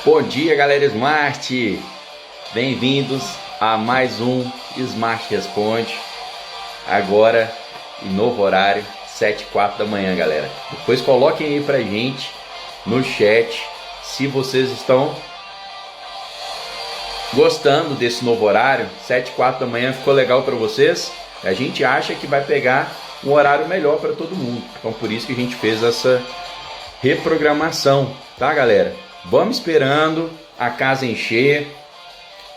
Bom dia, galera Smart! Bem-vindos a mais um Smart Responde. Agora, em novo horário, 7h04 da manhã, galera. Depois coloquem aí pra gente no chat se vocês estão gostando desse novo horário. 7h04 da manhã ficou legal para vocês? A gente acha que vai pegar um horário melhor para todo mundo. Então, por isso que a gente fez essa reprogramação, tá, galera? Vamos esperando a casa encher,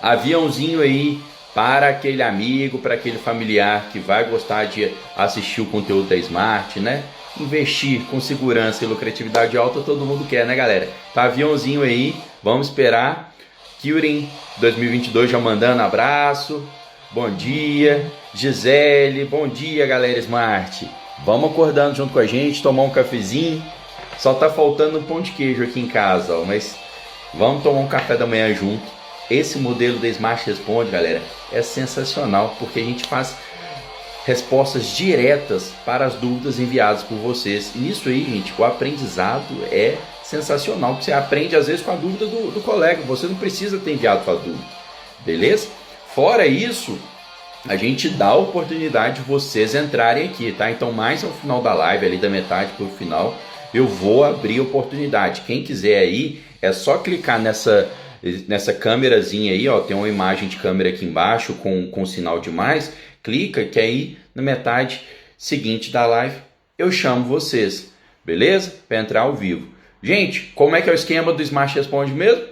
aviãozinho aí para aquele amigo, para aquele familiar que vai gostar de assistir o conteúdo da Smart, né? Investir com segurança e lucratividade alta todo mundo quer, né, galera? Tá aviãozinho aí, vamos esperar. Kyurin 2022 já mandando abraço. Bom dia, Gisele, bom dia, galera Smart. Vamos acordando junto com a gente, tomar um cafezinho. Só tá faltando um pão de queijo aqui em casa, ó, mas vamos tomar um café da manhã junto. Esse modelo da Smart Responde, galera, é sensacional, porque a gente faz respostas diretas para as dúvidas enviadas por vocês. E nisso aí, gente, o aprendizado é sensacional, porque você aprende às vezes com a dúvida do colega, você não precisa ter enviado sua dúvida, beleza? Fora isso, a gente dá a oportunidade de vocês entrarem aqui, tá? Então, mais ao final da live, ali da metade para o final, eu vou abrir a oportunidade. Quem quiser aí, é só clicar nessa câmerazinha aí, ó, tem uma imagem de câmera aqui embaixo com sinal de mais, clica que aí na metade seguinte da live eu chamo vocês, beleza? Para entrar ao vivo. Gente, como é que é o esquema do Smart Responde mesmo?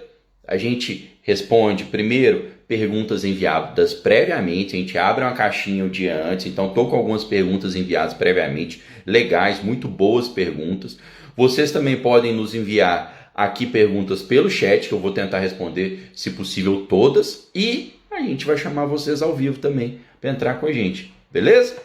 A gente responde primeiro perguntas enviadas previamente, a gente abre uma caixinha o dia antes, então estou com algumas perguntas enviadas previamente, legais, muito boas perguntas. Vocês também podem nos enviar aqui perguntas pelo chat, que eu vou tentar responder, se possível, todas, e a gente vai chamar vocês ao vivo também para entrar com a gente, beleza?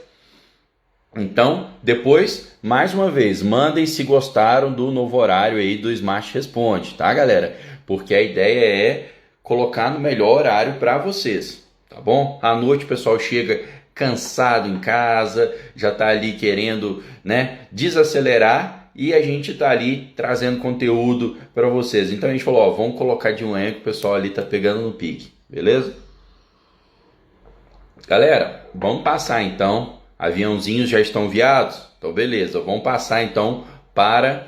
Então, depois, mais uma vez, mandem se gostaram do novo horário aí do Smart Responde, tá, galera? Porque a ideia é colocar no melhor horário para vocês, tá bom? À noite o pessoal chega cansado em casa, já tá ali querendo, né, desacelerar, e a gente tá ali trazendo conteúdo para vocês. Então a gente falou, ó, vamos colocar de manhã que o pessoal ali tá pegando no pique, beleza? Galera, vamos passar então. Aviãozinhos já estão enviados? Então beleza, vamos passar então para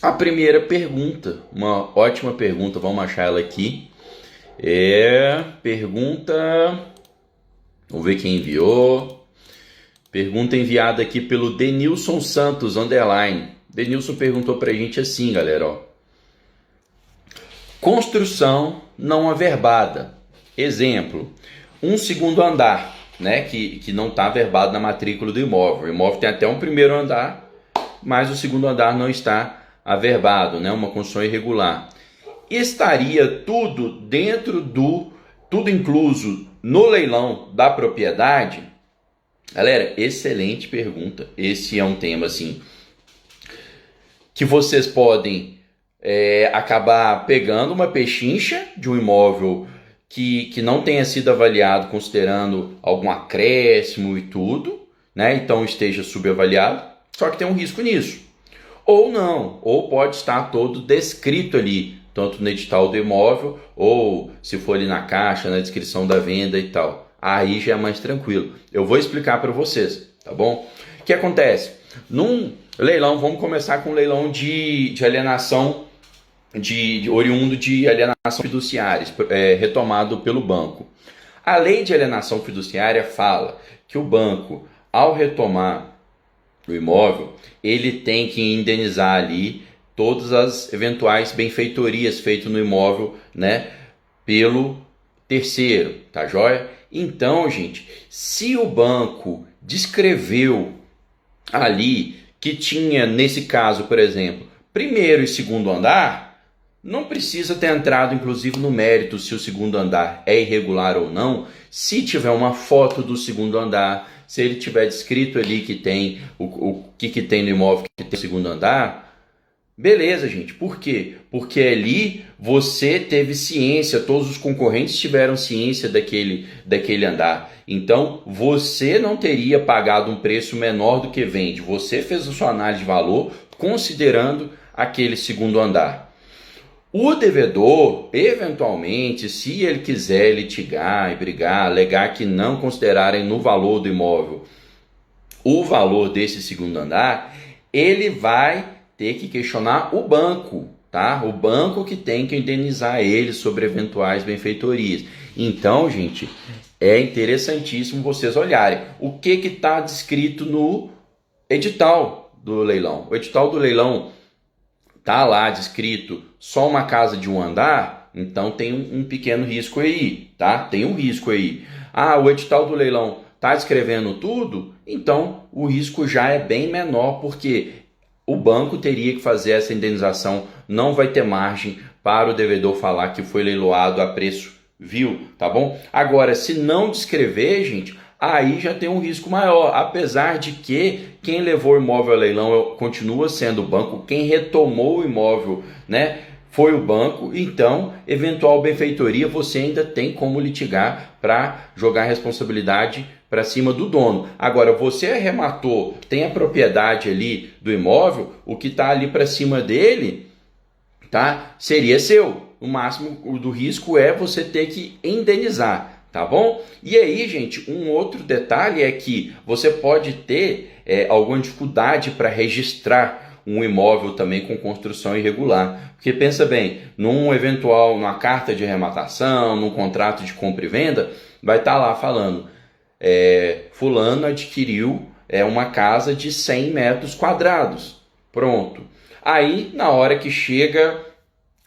a primeira pergunta. Uma ótima pergunta, vamos achar ela aqui. Pergunta, vamos ver quem enviou. Pergunta enviada aqui pelo Denilson Santos, _. Denilson perguntou pra gente assim, galera, ó. Construção não averbada. Exemplo, um segundo andar, né, que não está averbado na matrícula do imóvel. O imóvel tem até um primeiro andar, mas o segundo andar não está averbado, né, uma construção irregular. Estaria tudo dentro tudo incluso no leilão da propriedade? Galera, excelente pergunta. Esse é um tema assim que vocês podem acabar pegando uma pechincha de um imóvel que não tenha sido avaliado considerando algum acréscimo e tudo, né? Então esteja subavaliado, só que tem um risco nisso. Ou não, ou pode estar todo descrito ali, tanto no edital do imóvel, ou se for ali na caixa, na descrição da venda e tal. Aí já é mais tranquilo. Eu vou explicar para vocês, tá bom? O que acontece? Num leilão, vamos começar com um leilão de alienação, oriundo de alienação fiduciária, retomado pelo banco. A lei de alienação fiduciária fala que o banco, ao retomar o imóvel, ele tem que indenizar ali todas as eventuais benfeitorias feitas no imóvel, né, pelo terceiro, tá joia? Então, gente, se o banco descreveu ali que tinha, nesse caso, por exemplo, primeiro e segundo andar, não precisa ter entrado, inclusive, no mérito se o segundo andar é irregular ou não. Se tiver uma foto do segundo andar, se ele tiver descrito ali que tem o que tem no imóvel que tem o segundo andar, beleza, gente. Por quê? Porque ali você teve ciência, todos os concorrentes tiveram ciência daquele andar. Então, você não teria pagado um preço menor do que vende. Você fez a sua análise de valor considerando aquele segundo andar. O devedor, eventualmente, se ele quiser litigar e brigar, alegar que não considerarem no valor do imóvel o valor desse segundo andar, ele vai ter que questionar o banco, tá? O banco que tem que indenizar ele sobre eventuais benfeitorias. Então, gente, é interessantíssimo vocês olharem o que está descrito no edital do leilão. O edital do leilão tá lá descrito só uma casa de um andar, então tem um pequeno risco aí, tá? Tem um risco aí. Ah, o edital do leilão tá descrevendo tudo, então o risco já é bem menor, porque o banco teria que fazer essa indenização, não vai ter margem para o devedor falar que foi leiloado a preço vil, tá bom? Agora, se não descrever, gente, aí já tem um risco maior, apesar de que quem levou o imóvel a leilão continua sendo o banco, quem retomou o imóvel, né, foi o banco, então, eventual benfeitoria você ainda tem como litigar para jogar a responsabilidade para cima do dono. Agora, você arrematou, tem a propriedade ali do imóvel, o que está ali para cima dele, tá, seria seu. O máximo do risco é você ter que indenizar, tá bom? E aí, gente, um outro detalhe é que você pode ter alguma dificuldade para registrar um imóvel também com construção irregular. Porque pensa bem, numa carta de arrematação, num contrato de compra e venda, vai estar lá falando, fulano adquiriu uma casa de 100 metros quadrados. Pronto. Aí, na hora que chega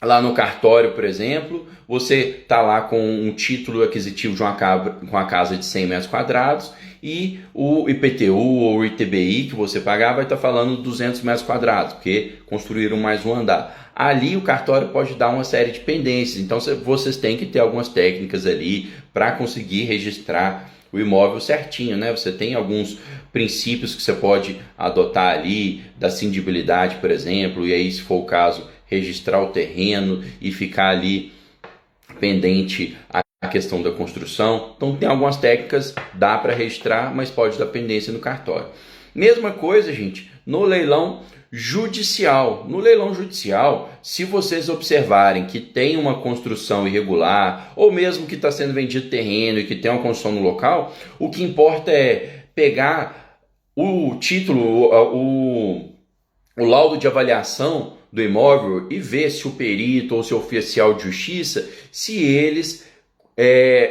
lá no cartório, por exemplo, você está lá com um título aquisitivo de uma casa de 100 metros quadrados e o IPTU ou o ITBI que você pagar vai estar falando 200 metros quadrados, porque construíram mais um andar. Ali o cartório pode dar uma série de pendências, então vocês têm que ter algumas técnicas ali para conseguir registrar o imóvel certinho, né? Você tem alguns princípios que você pode adotar ali, da cindibilidade, por exemplo, e aí, se for o caso, registrar o terreno e ficar ali pendente a questão da construção. Então tem algumas técnicas, dá para registrar, mas pode dar pendência no cartório. Mesma coisa, gente, no leilão judicial. No leilão judicial, se vocês observarem que tem uma construção irregular, ou mesmo que está sendo vendido terreno e que tem uma construção no local, o que importa é pegar o título, o laudo de avaliação do imóvel e ver se o perito ou se o oficial de justiça, se eles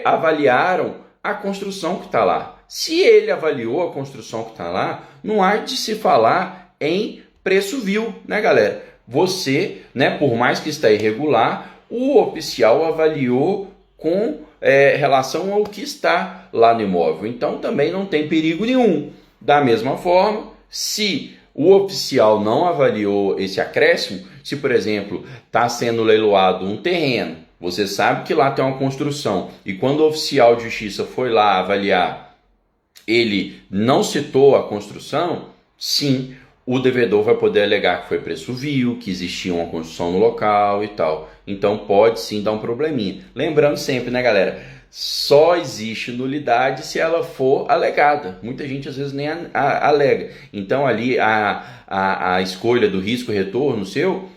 avaliaram a construção que está lá. Se ele avaliou a construção que está lá, não há de se falar em preço vil, né, galera? Você, né, por mais que está irregular, o oficial avaliou com relação ao que está lá no imóvel. Então também não tem perigo nenhum. Da mesma forma, se o oficial não avaliou esse acréscimo, se, por exemplo, está sendo leiloado um terreno, você sabe que lá tem uma construção, e quando o oficial de justiça foi lá avaliar, ele não citou a construção, sim, o devedor vai poder alegar que foi preço vil, que existia uma construção no local e tal. Então pode sim dar um probleminha. Lembrando sempre, né, galera? Só existe nulidade se ela for alegada. Muita gente às vezes nem alega. Então ali a escolha do risco-retorno seu,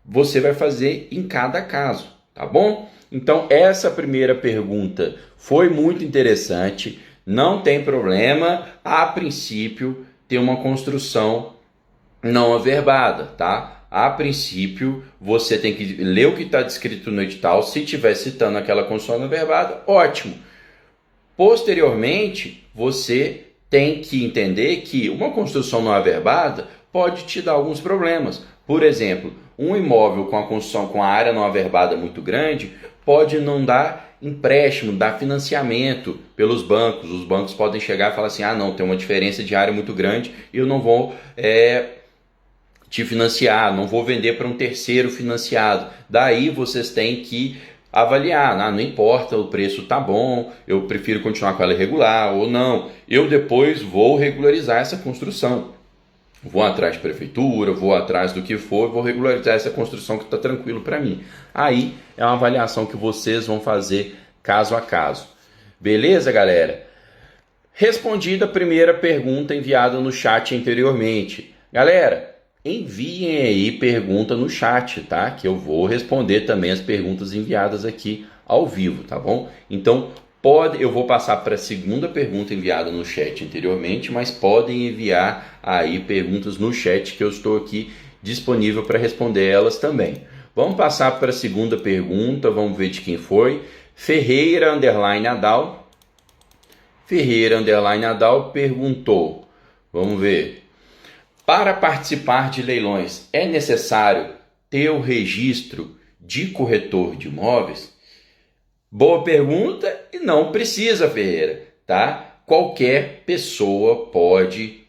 você vai fazer em cada caso, tá bom? Então essa primeira pergunta foi muito interessante. Não tem problema, a princípio, ter uma construção não averbada, tá? A princípio, você tem que ler o que está descrito no edital. Se estiver citando aquela construção não averbada, ótimo. Posteriormente, você tem que entender que uma construção não averbada pode te dar alguns problemas. Por exemplo, um imóvel com a construção com a área não averbada muito grande pode não dar empréstimo, dar financiamento pelos bancos. Os bancos podem chegar e falar assim, não, tem uma diferença de área muito grande e eu não vou te financiar, não vou vender para um terceiro financiado. Daí vocês têm que avaliar, não importa, o preço tá bom, eu prefiro continuar com ela irregular ou não, eu depois vou regularizar essa construção. Vou atrás de prefeitura, vou atrás do que for, vou regularizar essa construção que está tranquilo para mim. Aí é uma avaliação que vocês vão fazer caso a caso. Beleza, galera? Respondida a primeira pergunta enviada no chat anteriormente. Galera, enviem aí pergunta no chat, tá? Que eu vou responder também as perguntas enviadas aqui ao vivo, tá bom? Então, eu vou passar para a segunda pergunta enviada no chat anteriormente, mas podem enviar aí perguntas no chat que eu estou aqui disponível para responder elas também. Vamos passar para a segunda pergunta, vamos ver de quem foi. Ferreira Adal. Ferreira Adal perguntou, vamos ver. Para participar de leilões, é necessário ter o registro de corretor de imóveis? Boa pergunta e não precisa, Ferreira, tá? Qualquer pessoa pode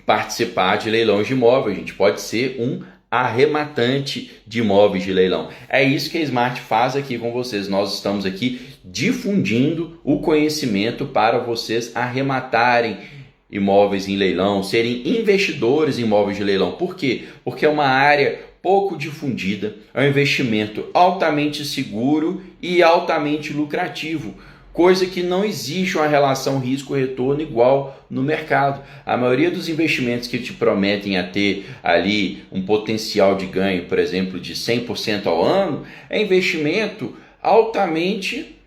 participar de leilões de imóveis, a gente pode ser um arrematante de imóveis de leilão. É isso que a Smart faz aqui com vocês. Nós estamos aqui difundindo o conhecimento para vocês arrematarem imóveis em leilão, serem investidores em imóveis de leilão. Por quê? Porque é uma área pouco difundida, é um investimento altamente seguro e altamente lucrativo, coisa que não existe uma relação risco-retorno igual no mercado. A maioria dos investimentos que te prometem a ter ali um potencial de ganho, por exemplo, de 100% ao ano, é investimento altamente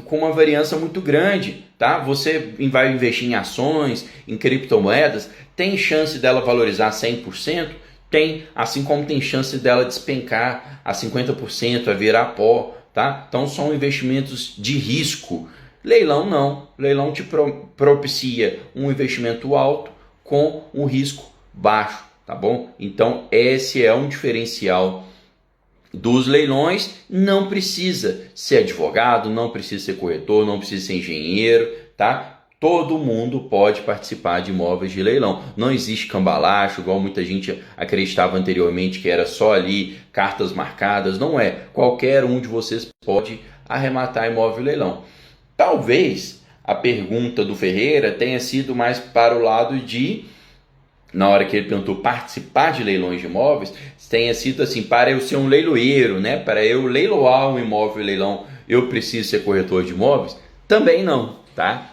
com uma variância muito grande, tá? Você vai investir em ações, em criptomoedas, tem chance dela valorizar 100%? Tem, assim como tem chance dela despencar a 50%, a virar pó, tá? Então são investimentos de risco. Leilão não, leilão te propicia um investimento alto com um risco baixo, tá bom? Então esse é um diferencial dos leilões. Não precisa ser advogado, não precisa ser corretor, não precisa ser engenheiro, tá? Todo mundo pode participar de imóveis de leilão. Não existe cambalacho, igual muita gente acreditava anteriormente que era só ali cartas marcadas. Não é. Qualquer um de vocês pode arrematar imóvel de leilão. Talvez a pergunta do Ferreira tenha sido mais para o lado de, na hora que ele perguntou participar de leilões de imóveis, tenha sido assim, para eu ser um leiloeiro, né? Para eu leiloar um imóvel de leilão, eu preciso ser corretor de imóveis? Também não, tá?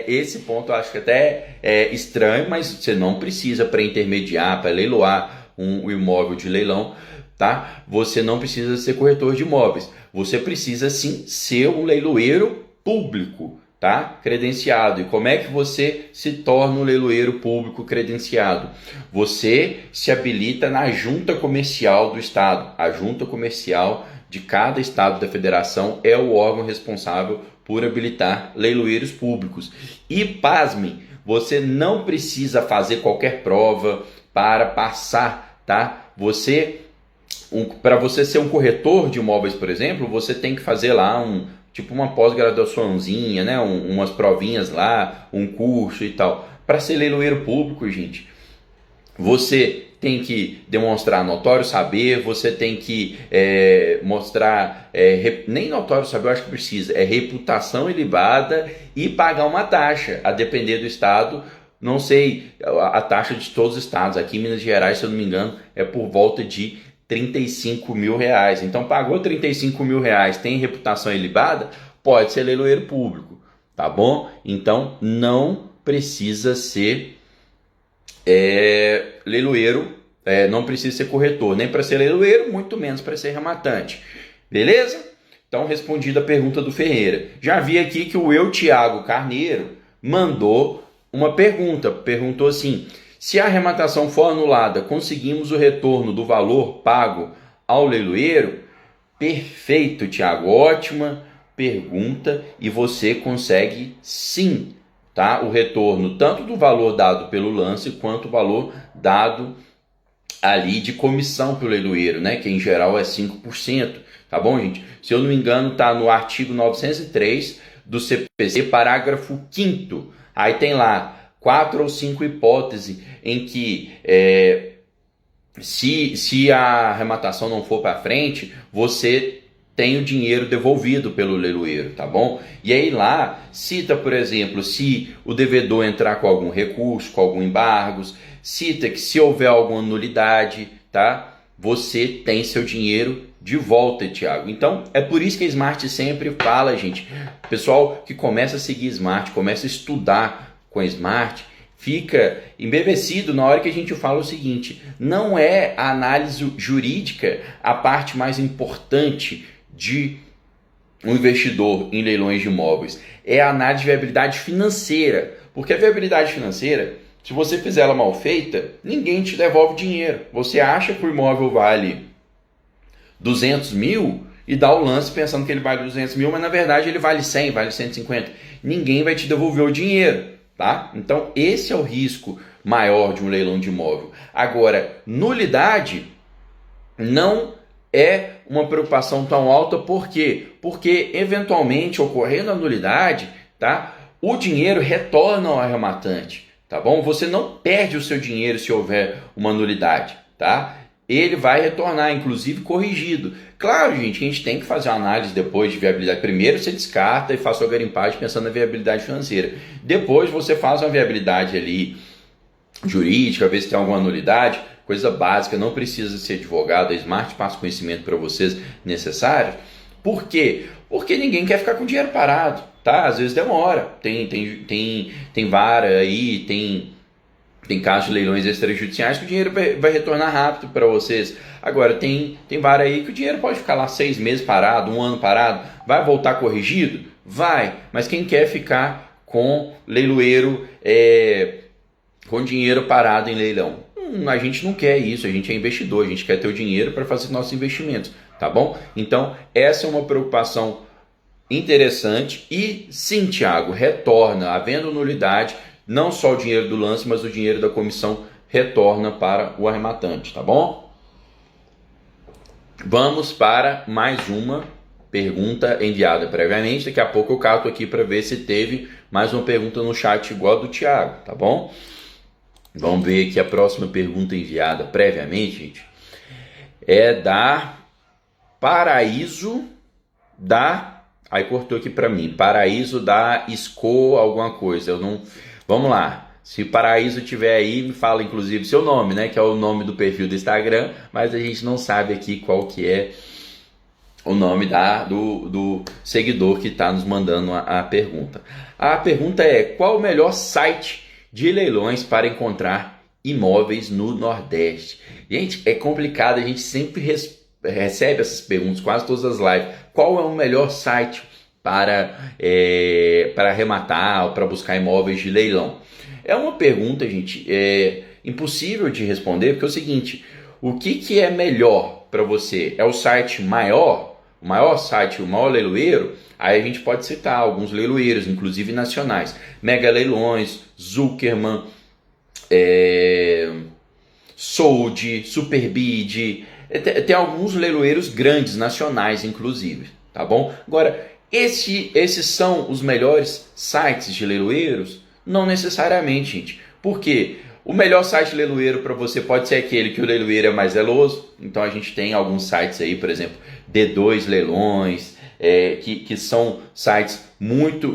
Esse ponto eu acho que até é estranho, mas você não precisa para intermediar, para leiloar um imóvel de leilão, tá? Você não precisa ser corretor de imóveis. Você precisa sim ser um leiloeiro público, tá? Credenciado. E como é que você se torna um leiloeiro público credenciado? Você se habilita na junta comercial do estado. A junta comercial de cada estado da federação é o órgão responsável por habilitar leiloeiros públicos. E pasmem, você não precisa fazer qualquer prova para passar, tá? Para você ser um corretor de imóveis, por exemplo, você tem que fazer lá tipo uma pós-graduaçãozinha, né? Umas provinhas lá, um curso e tal. Para ser leiloeiro público, gente, você tem que demonstrar notório saber, você tem que mostrar, nem notório saber eu acho que precisa, reputação ilibada e pagar uma taxa, a depender do estado. Não sei a taxa de todos os estados, aqui em Minas Gerais, se eu não me engano, é por volta de R$35 mil. Então pagou R$35 mil, tem reputação ilibada, pode ser leiloeiro público, tá bom? Então não precisa ser leiloeiro, não precisa ser corretor, nem para ser leiloeiro, muito menos para ser rematante, beleza? Então respondida a pergunta do Ferreira. Já vi aqui que o Tiago Carneiro mandou uma perguntou assim: se a arrematação for anulada, conseguimos o retorno do valor pago ao leiloeiro? Perfeito, Tiago, ótima pergunta, e você consegue sim, tá? O retorno tanto do valor dado pelo lance quanto o valor dado ali de comissão pelo leiloeiro, né? Que em geral é 5%, tá bom, gente? Se eu não me engano, tá no artigo 903 do CPC, parágrafo 5º. Aí tem lá 4 ou 5 hipóteses em que se a arrematação não for para frente, você tem o dinheiro devolvido pelo leiloeiro, tá bom? E aí lá cita, por exemplo, se o devedor entrar com algum recurso, com algum embargo, cita que se houver alguma nulidade, tá? Você tem seu dinheiro de volta, Thiago. Então, é por isso que a Smart sempre fala, gente, pessoal que começa a seguir Smart, começa a estudar com a Smart, fica embevecido na hora que a gente fala o seguinte: não é a análise jurídica a parte mais importante de um investidor em leilões de imóveis, é a análise de viabilidade financeira, porque a viabilidade financeira, se você fizer ela mal feita, ninguém te devolve dinheiro. Você acha que o imóvel vale 200 mil e dá o lance pensando que ele vale 200 mil, mas na verdade ele vale 100, vale 150. Ninguém vai te devolver o dinheiro, tá? Então esse é o risco maior de um leilão de imóvel. Agora, nulidade não é uma preocupação tão alta, por quê? Porque eventualmente, ocorrendo a nulidade, tá? O dinheiro retorna ao arrematante, tá bom? Você não perde o seu dinheiro se houver uma nulidade, tá? Ele vai retornar, inclusive corrigido. Claro, gente, que a gente tem que fazer uma análise depois de viabilidade. Primeiro você descarta e faz sua garimpagem pensando na viabilidade financeira. Depois você faz uma viabilidade ali jurídica, ver se tem alguma nulidade, coisa básica, não precisa ser advogado, a Smart passa o conhecimento para vocês necessário. Por quê? Porque ninguém quer ficar com dinheiro parado, tá? Às vezes demora, tem vara aí, tem casos de leilões extrajudiciais que o dinheiro vai retornar rápido para vocês. Agora, tem vara aí que o dinheiro pode ficar lá 6 meses parado, 1 ano parado. Vai voltar corrigido? Vai. Mas quem quer ficar com leiloeiro com dinheiro parado em leilão? A gente não quer isso, a gente é investidor, a gente quer ter o dinheiro para fazer nossos investimentos, tá bom? Então, essa é uma preocupação interessante e sim, Thiago, retorna, havendo nulidade, não só o dinheiro do lance, mas o dinheiro da comissão retorna para o arrematante, tá bom? Vamos para mais uma pergunta enviada previamente. Daqui a pouco eu cato aqui para ver se teve mais uma pergunta no chat igual a do Thiago, tá bom? Vamos ver aqui a próxima pergunta enviada previamente, gente. É da Paraíso da... Aí cortou aqui para mim. Paraíso da Esco alguma coisa. Eu não... Vamos lá. Se o Paraíso tiver aí, me fala inclusive seu nome, né? Que é o nome do perfil do Instagram, mas a gente não sabe aqui qual que é o nome do seguidor que está nos mandando a pergunta. A pergunta é: qual o melhor site de leilões para encontrar imóveis no Nordeste? Gente, é complicado, a gente sempre recebe essas perguntas, quase todas as lives. Qual é o melhor site para arrematar ou para buscar imóveis de leilão? É uma pergunta, gente, impossível de responder, porque é o seguinte: o que é melhor para você? É o site maior? O maior site, o maior leiloeiro? Aí a gente pode citar alguns leiloeiros, inclusive nacionais. Mega Leilões, Zuckerman, Sold, Superbid. Tem alguns leiloeiros grandes, nacionais, inclusive. Tá bom? Agora, esses são os melhores sites de leiloeiros? Não necessariamente, gente. Por quê? O melhor site leiloeiro para você pode ser aquele que o leiloeiro é mais zeloso. Então a gente tem alguns sites aí, por exemplo, D2 Leilões, que são sites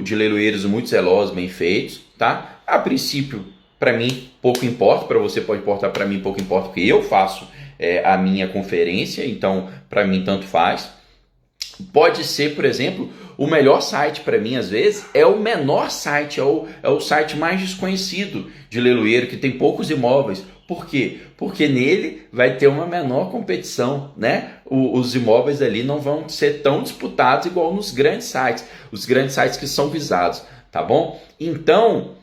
de leiloeiros muito zelosos, bem feitos, tá? A princípio, para mim, pouco importa, para você pode importar, para mim pouco importa, porque eu faço a minha conferência, então para mim tanto faz. Pode ser, por exemplo, o melhor site para mim, às vezes, é o menor site, é o site mais desconhecido de leiloeiro, que tem poucos imóveis. Por quê? Porque nele vai ter uma menor competição, né? Os imóveis ali não vão ser tão disputados igual nos grandes sites, os grandes sites que são visados, tá bom? Então,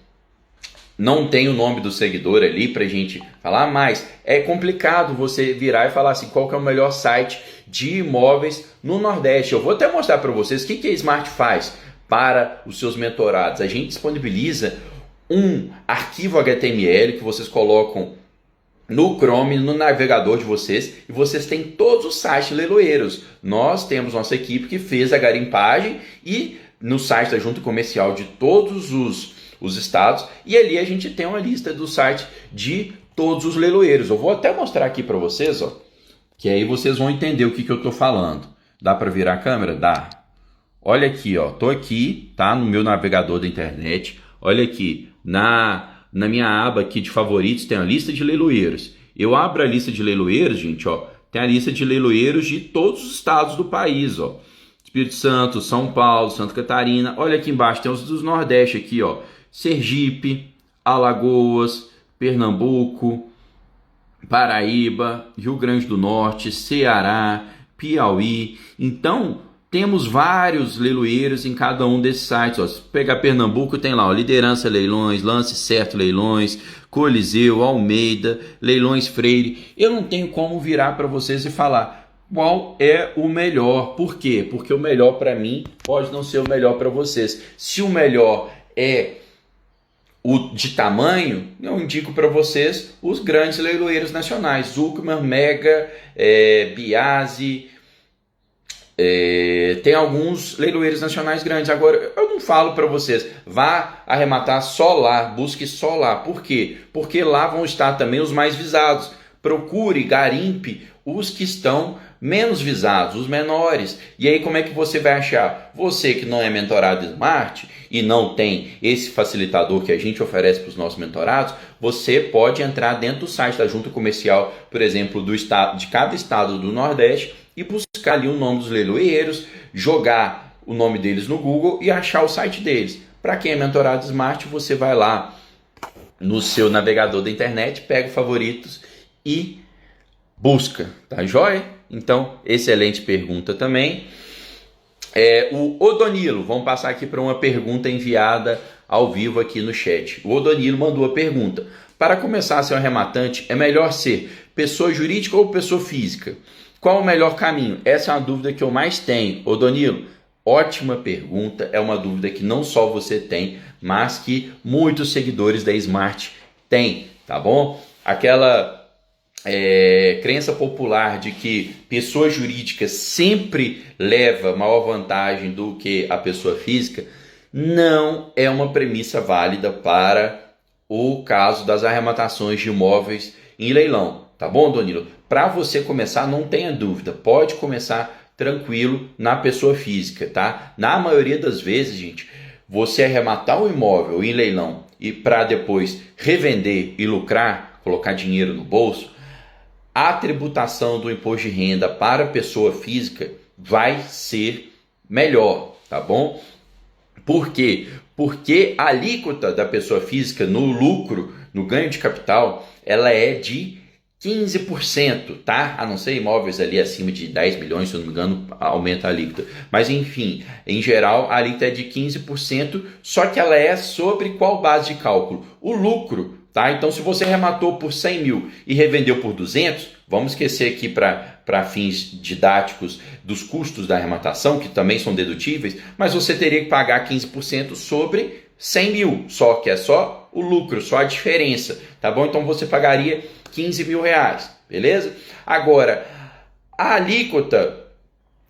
não tem o nome do seguidor ali pra gente falar, mas é complicado você virar e falar assim, qual que é o melhor site de imóveis no Nordeste. Eu vou até mostrar para vocês o que a Smart faz para os seus mentorados. A gente disponibiliza um arquivo HTML que vocês colocam no Chrome, no navegador de vocês, e vocês têm todos os sites leiloeiros. Nós temos nossa equipe que fez a garimpagem e no site da Junta Comercial de todos os estados, e ali a gente tem uma lista do site de todos os leiloeiros. Eu vou até mostrar aqui para vocês, ó, que aí vocês vão entender o que eu estou falando. Dá para virar a câmera? Dá. Olha aqui, ó, tô aqui, tá, no meu navegador da internet. Olha aqui, na minha aba aqui de favoritos tem a lista de leiloeiros. Eu abro a lista de leiloeiros, gente, ó, tem a lista de leiloeiros de todos os estados do país, ó. Espírito Santo, São Paulo, Santa Catarina. Olha aqui embaixo, tem os dos Nordeste aqui, ó. Sergipe, Alagoas, Pernambuco, Paraíba, Rio Grande do Norte, Ceará, Piauí. Então, temos vários leiloeiros em cada um desses sites. Ó, se pegar Pernambuco, tem lá, ó, Liderança Leilões, Lance Certo Leilões, Coliseu, Almeida, Leilões Freire. Eu não tenho como virar para vocês e falar qual é o melhor. Por quê? Porque o melhor para mim pode não ser o melhor para vocês. Se o melhor é o de tamanho, eu indico para vocês os grandes leiloeiros nacionais, Zucman, Mega, Biase, tem alguns leiloeiros nacionais grandes. Agora, eu não falo para vocês, vá arrematar só lá, busque só lá. Por quê? Porque lá vão estar também os mais visados. Procure, garimpe os que estão menos visados, os menores. E aí como é que você vai achar? Você que não é mentorado Smart e não tem esse facilitador que a gente oferece para os nossos mentorados, você pode entrar dentro do site da Junta Comercial, por exemplo, do estado, de cada estado do Nordeste, e buscar ali o nome dos leiloeiros, jogar o nome deles no Google e achar o site deles. Para quem é mentorado Smart, você vai lá no seu navegador da internet, pega favoritos e busca, tá joia? Então, excelente pergunta também. O Odonilo, vamos passar aqui para uma pergunta enviada ao vivo aqui no chat. O Odonilo mandou a pergunta: para começar a ser um arrematante, é melhor ser pessoa jurídica ou pessoa física? Qual o melhor caminho? Essa é uma dúvida que eu mais tenho. Odonilo, ótima pergunta, é uma dúvida que não só você tem, mas que muitos seguidores da Smart têm, tá bom? Aquela crença popular de que pessoa jurídica sempre leva maior vantagem do que a pessoa física não é uma premissa válida para o caso das arrematações de imóveis em leilão, tá bom, Donilo? Para você começar, não tenha dúvida, pode começar tranquilo na pessoa física, tá? Na maioria das vezes, gente, você arrematar um imóvel em leilão e para depois revender e lucrar, colocar dinheiro no bolso, a tributação do imposto de renda para a pessoa física vai ser melhor, tá bom? Por quê? Porque a alíquota da pessoa física no lucro, no ganho de capital, ela é de 15%, tá? A não ser imóveis ali acima de 10 milhões, se eu não me engano, aumenta a alíquota. Mas enfim, em geral, a alíquota é de 15%, só que ela é sobre qual base de cálculo? O lucro. Tá? Então, se você arrematou por 100 mil e revendeu por 200, vamos esquecer aqui para fins didáticos dos custos da arrematação, que também são dedutíveis, mas você teria que pagar 15% sobre 100 mil, só que é só o lucro, só a diferença, tá bom? Então, você pagaria 15 mil reais, beleza? Agora, a alíquota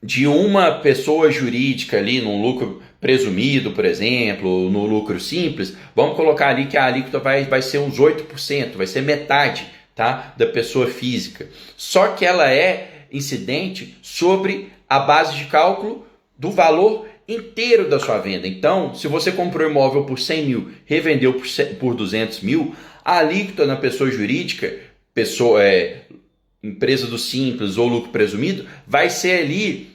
de uma pessoa jurídica ali num lucro presumido, por exemplo, no lucro simples, vamos colocar ali que a alíquota vai ser uns 8%, vai ser metade, tá, da pessoa física. Só que ela é incidente sobre a base de cálculo do valor inteiro da sua venda. Então, se você comprou um imóvel por 100 mil, revendeu por 200 mil, a alíquota na pessoa jurídica, empresa do simples ou lucro presumido, vai ser ali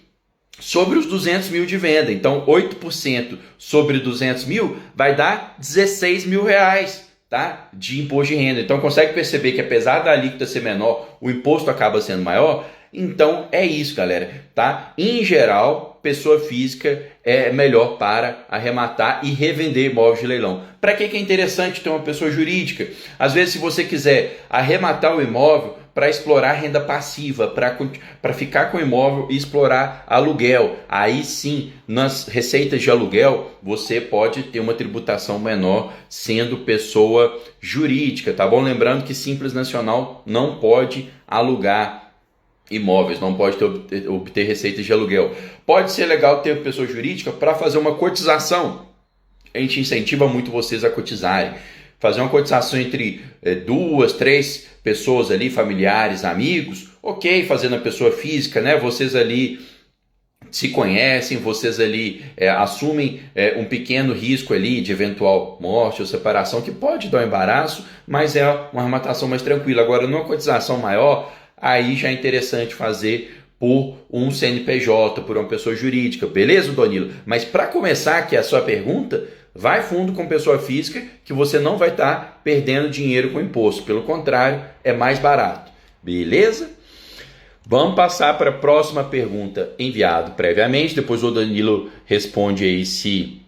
sobre os 200 mil de venda. Então, 8% sobre 200 mil vai dar 16 mil reais, tá? De imposto de renda. Então, consegue perceber que apesar da alíquota ser menor, o imposto acaba sendo maior? Então, é isso, galera, tá? Em geral, pessoa física é melhor para arrematar e revender imóveis de leilão. Para que é interessante ter uma pessoa jurídica? Às vezes, se você quiser arrematar o imóvel para explorar renda passiva, para ficar com o imóvel e explorar aluguel, aí sim, nas receitas de aluguel, você pode ter uma tributação menor sendo pessoa jurídica, tá bom? Lembrando que Simples Nacional não pode alugar imóveis, não pode obter receitas de aluguel. Pode ser legal ter pessoa jurídica para fazer uma cotização. A gente incentiva muito vocês a cotizarem. Fazer uma cotização entre 2, 3 pessoas ali, familiares, amigos, ok, fazendo a pessoa física, né? Vocês ali se conhecem, vocês ali assumem um pequeno risco ali de eventual morte ou separação, que pode dar um embaraço, mas é uma arrematação mais tranquila. Agora, numa cotização maior, aí já é interessante fazer por um CNPJ, por uma pessoa jurídica, beleza, Donilo? Mas para começar aqui a sua pergunta, Vai fundo com pessoa física que você não vai estar perdendo dinheiro com imposto. Pelo contrário, é mais barato. Beleza? Vamos passar para a próxima pergunta enviada previamente. Depois o Danilo responde aí se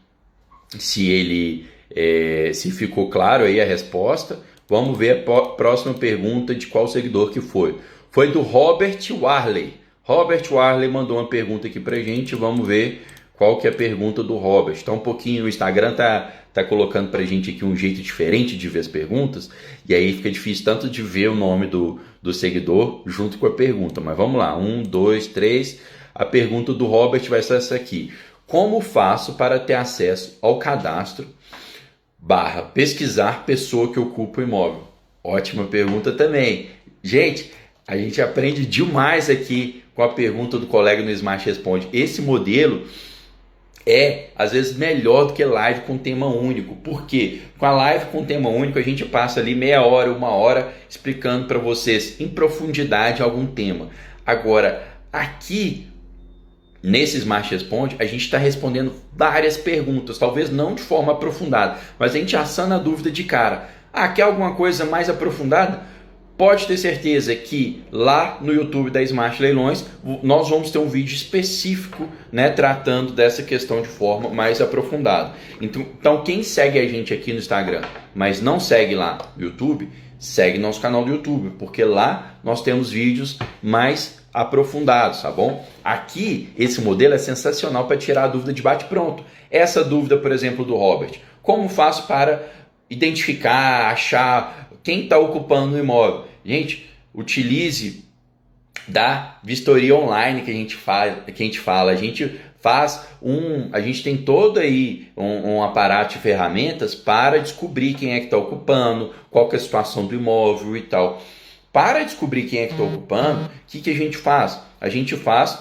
ficou claro aí a resposta. Vamos ver a próxima pergunta de qual seguidor que foi. Foi do Robert Warley. Robert Warley mandou uma pergunta aqui pra gente. Vamos ver qual que é a pergunta do Robert. Tá um pouquinho, o Instagram tá colocando pra gente aqui um jeito diferente de ver as perguntas. E aí fica difícil tanto de ver o nome do seguidor junto com a pergunta. Mas vamos lá. 1, 2, 3. A pergunta do Robert vai ser essa aqui. Como faço para ter acesso ao cadastro / pesquisar pessoa que ocupa o imóvel? Ótima pergunta também. Gente, a gente aprende demais aqui com a pergunta do colega no Smart Responde. Esse modelo é, às vezes, melhor do que live com tema único. Por quê? Com a live com tema único, a gente passa ali meia hora, 1 hora, explicando para vocês em profundidade algum tema. Agora, aqui, nesse Smart Responde, a gente está respondendo várias perguntas, talvez não de forma aprofundada, mas a gente assana a dúvida de cara. Quer alguma coisa mais aprofundada? Pode ter certeza que lá no YouTube da Smart Leilões nós vamos ter um vídeo específico, né, tratando dessa questão de forma mais aprofundada. Então quem segue a gente aqui no Instagram, mas não segue lá no YouTube, segue nosso canal do YouTube, porque lá nós temos vídeos mais aprofundados, tá bom? Aqui esse modelo é sensacional para tirar a dúvida de bate-pronto. Essa dúvida, por exemplo, do Robert: como faço para identificar, achar quem está ocupando o imóvel? Gente, utilize da vistoria online que a gente fala. A gente tem todo aí um aparato de ferramentas para descobrir quem é que está ocupando, qual que é a situação do imóvel e tal. Para descobrir quem é que está ocupando, o que a gente faz? A gente faz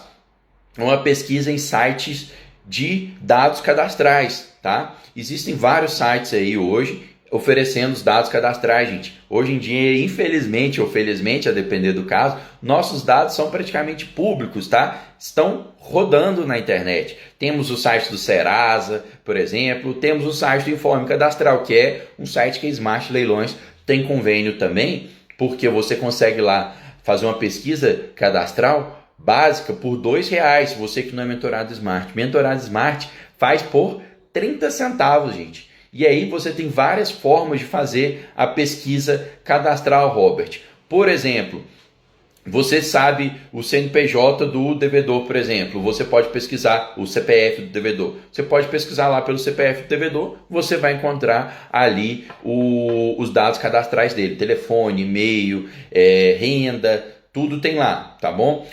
uma pesquisa em sites de dados cadastrais, tá? Existem vários sites aí hoje oferecendo os dados cadastrais, gente. Hoje em dia, infelizmente ou felizmente, a depender do caso, nossos dados são praticamente públicos, tá? Estão rodando na internet. Temos o site do Serasa, por exemplo, temos o site do Informe Cadastral, que é um site que a Smart Leilões tem convênio também, porque você consegue lá fazer uma pesquisa cadastral básica por R$2, você que não é mentorado Smart. Mentorado Smart faz por 30 centavos, gente. E aí você tem várias formas de fazer a pesquisa cadastral, Robert. Por exemplo, você sabe o CNPJ do devedor, por exemplo. Você pode pesquisar o CPF do devedor. Você pode pesquisar lá pelo CPF do devedor. Você vai encontrar ali os dados cadastrais dele. Telefone, e-mail, renda, tudo tem lá, tá bom?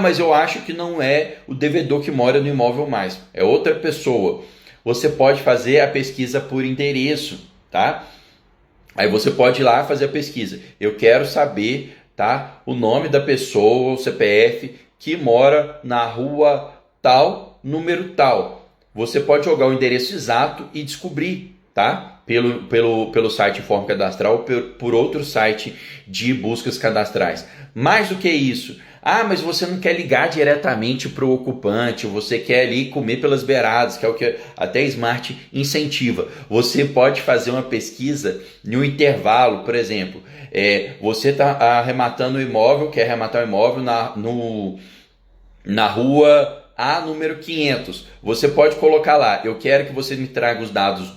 Mas eu acho que não é o devedor que mora no imóvel mais. É outra pessoa. Você pode fazer a pesquisa por endereço, tá? Aí você pode ir lá fazer a pesquisa. Eu quero saber, tá, o nome da pessoa, o CPF, que mora na rua tal, número tal. Você pode jogar o endereço exato e descobrir, tá? Pelo site Informe Cadastral ou por outro site de buscas cadastrais. Mais do que isso, mas você não quer ligar diretamente para o ocupante, você quer ali comer pelas beiradas, que é o que até a Smart incentiva. Você pode fazer uma pesquisa no intervalo, por exemplo, você está arrematando o imóvel, quer arrematar o imóvel na rua A número 500. Você pode colocar lá: eu quero que você me traga os dados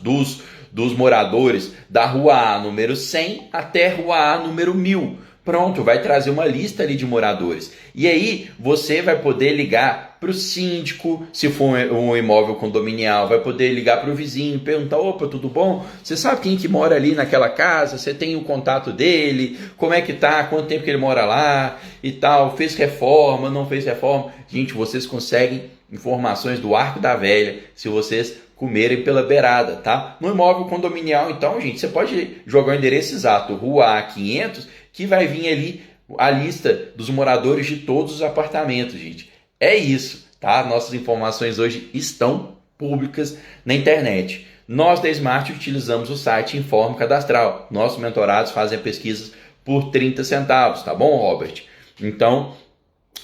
dos moradores da rua A número 100 até rua A número 1000. Pronto, vai trazer uma lista ali de moradores. E aí você vai poder ligar para o síndico, se for um imóvel condominial, vai poder ligar para o vizinho, perguntar: opa, tudo bom? Você sabe quem que mora ali naquela casa? Você tem o contato dele? Como é que tá? Quanto tempo que ele mora lá? E tal, fez reforma, não fez reforma? Gente, vocês conseguem informações do Arco da Velha se vocês comerem pela beirada, tá? No imóvel condominial, então, gente, você pode jogar o endereço exato, rua A500, que vai vir ali a lista dos moradores de todos os apartamentos, gente. É isso, tá? Nossas informações hoje estão públicas na internet. Nós da Smart utilizamos o site Informe Cadastral. Nossos mentorados fazem pesquisas por 30 centavos, tá bom, Robert? Então,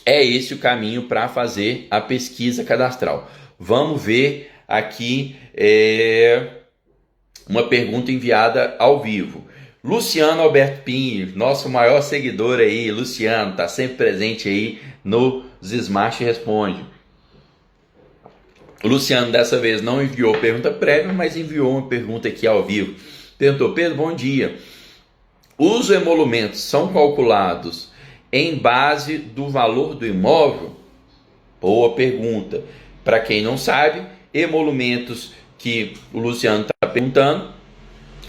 é esse o caminho para fazer a pesquisa cadastral. Vamos ver aqui uma pergunta enviada ao vivo. Luciano Alberto Pinho, nosso maior seguidor aí, Luciano, está sempre presente aí no Smart Responde. O Luciano dessa vez não enviou pergunta prévia, mas enviou uma pergunta aqui ao vivo. Perguntou: Pedro, bom dia. Os emolumentos são calculados em base do valor do imóvel? Boa pergunta. Para quem não sabe, emolumentos que o Luciano está perguntando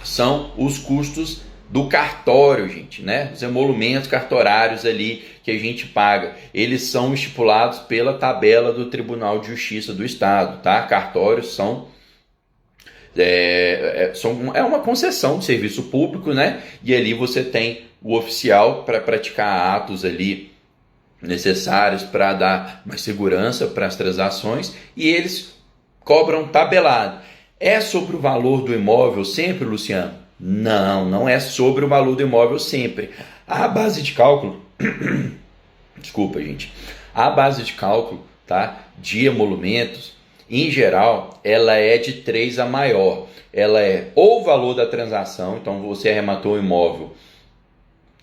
são os custos do cartório, gente, né? Os emolumentos cartorários ali que a gente paga, eles são estipulados pela tabela do Tribunal de Justiça do Estado, tá? Cartórios é uma concessão de serviço público, né? E ali você tem o oficial para praticar atos ali necessários para dar mais segurança para as transações, e eles cobram tabelado. É sobre o valor do imóvel sempre, Luciano? Não, não é sobre o valor do imóvel sempre. A base de cálculo, desculpa, gente, a base de cálculo, tá, de emolumentos, em geral, ela é de 3 a maior. Ela é ou o valor da transação, então você arrematou o imóvel,